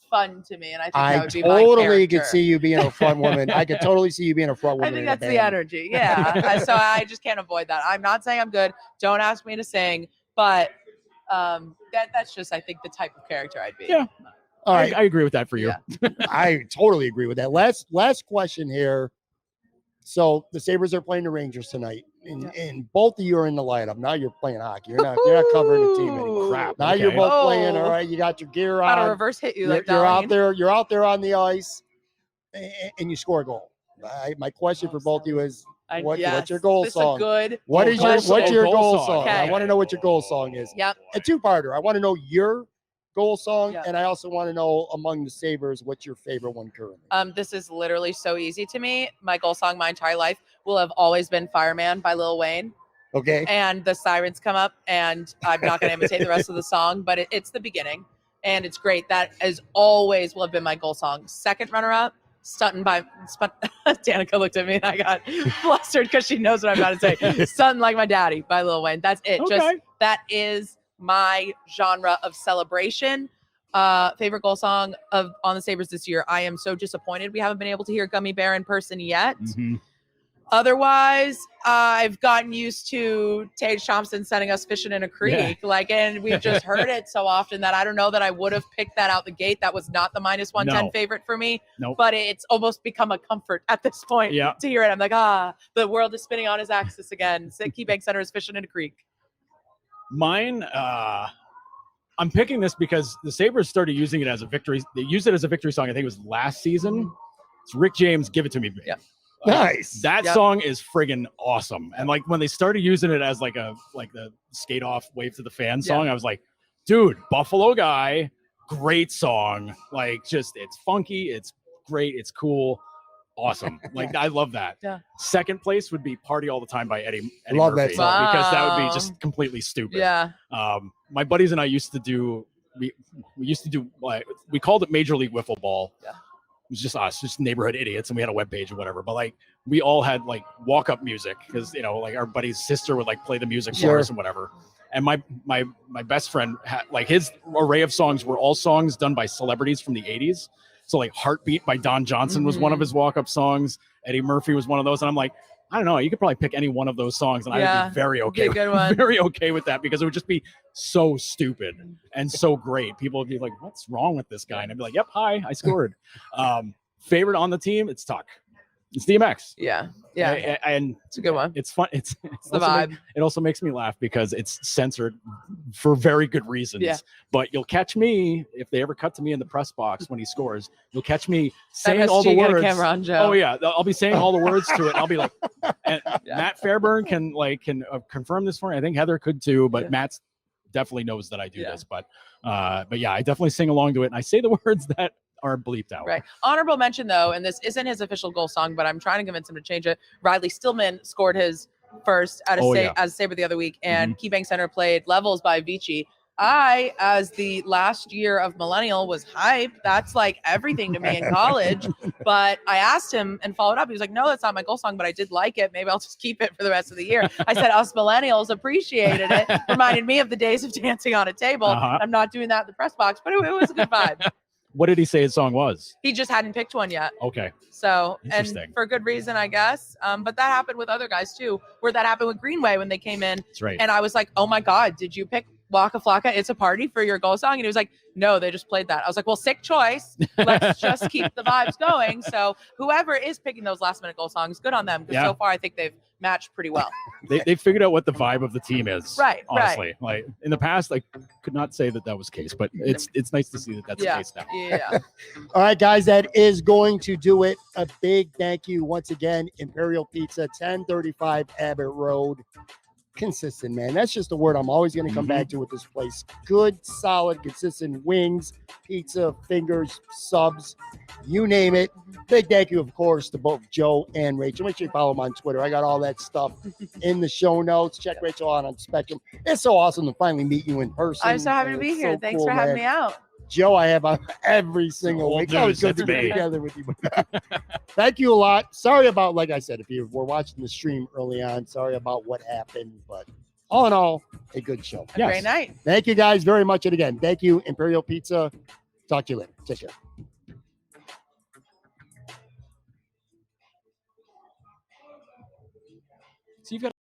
fun to me, and I think that would be my character. I totally could see you being a front woman. I could totally see you being a front woman. I think that's the energy. Yeah. So I just can't avoid that. I'm not saying I'm good. Don't ask me to sing, but that's just, I think, the type of character I'd be. Yeah. All right. I agree with that for you. Yeah. I totally agree with that. Last question here. So the Sabres are playing the Rangers tonight, and both of you are in the lineup. Now you're playing hockey. You're not covering the team anymore. Crap. Now you're both playing. All right, you got your gear on. Got to reverse hit you. You're out there. You're out there on the ice, and you score a goal. My question for both of you is, what's your goal song? What's your goal song? Okay. I want to know what your goal song is. Yep. A two-parter. I want to know your goal song, and I also want to know among the Sabres, what's your favorite one currently? This is literally so easy to me. My goal song my entire life will have always been Fireman by Lil Wayne. Okay. And the sirens come up, and I'm not going to imitate the rest of the song, but it's the beginning, and it's great. That as always will have been my goal song. Second runner-up, Stuntin' by Danica looked at me and I got flustered because she knows what I'm about to say. Stuntin' Like My Daddy by Lil Wayne. That's it. Okay. Just that is my genre of celebration. Favorite goal song on the Sabres this year. I am so disappointed we haven't been able to hear Gummy Bear in person yet. Mm-hmm. Otherwise, I've gotten used to Tage Thompson sending us fishing in a creek. And we've just heard it so often that I don't know that I would have picked that out the gate. That was not the minus 110 favorite for me. Nope. But it's almost become a comfort at this point to hear it. I'm like, the world is spinning on his axis again. Key Bank Center is fishing in a creek. Mine, I'm picking this because the Sabres started using it as a victory. They used it as a victory song. I think it was last season. It's Rick James, Give It To Me. Yeah. Nice. That song is friggin' awesome. And like when they started using it as like the skate off wave to the fan song, I was like, dude, Buffalo guy, great song. Like just, it's funky. It's great. It's cool. Awesome. Like I love that. Yeah. Second place would be Party All the Time by Eddie love Murphy, that song. because that would be just completely stupid. Yeah. My buddies and I used to do we used to do like we called it Major League Wiffle Ball. Yeah. It was just us, just neighborhood idiots, and we had a webpage or whatever. But like we all had like walk up music because like our buddy's sister would like play the music for us and whatever. And my best friend had like his array of songs were all songs done by celebrities from the 80s. So like Heartbeat by Don Johnson was one of his walk up songs. Eddie Murphy was one of those, and I'm like, I don't know. You could probably pick any one of those songs, and I would be very okay. Very okay with that because it would just be so stupid and so great. People would be like, "What's wrong with this guy?" And I'd be like, "Yep, hi, I scored." Favorite on the team? It's Tuck. It's DMX. Yeah. And it's a good one. It's fun. It's the vibe. It also makes me laugh because it's censored for very good reasons. Yeah. But you'll catch me if they ever cut to me in the press box when he scores. You'll catch me saying all the words. Camera on, Joe. Oh yeah, I'll be saying all the words to it. And I'll be like, and Matt Fairburn can confirm this for me. I think Heather could too, but Matt definitely knows that I do this. But yeah, I definitely sing along to it, and I say the words that are bleeped out. Right. Honorable mention though, and this isn't his official goal song, but I'm trying to convince him to change it. Riley Stillman scored his first as a Sabre the other week, and KeyBank Center played Levels by Avicii. I, as the last year of Millennial, was hype. That's like everything to me in college. But I asked him and followed up. He was like, no, that's not my goal song, but I did like it. Maybe I'll just keep it for the rest of the year. I said, us Millennials appreciated it. Reminded me of the days of dancing on a table. I'm not doing that in the press box, but it was a good vibe. What did he say his song was? He just hadn't picked one yet. Okay. So, and for good reason, I guess. But that happened with other guys too, where that happened with Greenway when they came in. That's right. And I was like, oh my God, did you pick Waka Flocka, It's a Party for your goal song? And he was like, no, they just played that. I was like, well, sick choice. Let's just keep the vibes going. So whoever is picking those last minute goal songs, good on them. Because so far I think they've matched pretty well. They figured out what the vibe of the team is. Right. Honestly. Like in the past, I could not say that was the case, but it's nice to see that that's the case now. Yeah. All right, guys, that is going to do it. A big thank you once again, Imperial Pizza, 1035 Abbott Road. Consistent, man. That's just a word I'm always going to come back to with this place. Good, solid, consistent wings, pizza, fingers, subs, you name it. Big thank you, of course, to both Joe and Rachel. Make sure you follow them on Twitter. I got all that stuff in the show notes. Check Rachel out on Spectrum. It's so awesome to finally meet you in person. I'm so happy to be here. Thanks for having me out. Joe, I have every single week. Always good to be together with you. Thank you a lot. Sorry about, like I said, if you were watching the stream early on, sorry about what happened, but all in all, a good show. A great night. Thank you guys very much. And again, thank you, Imperial Pizza. Talk to you later. Take care. So you've got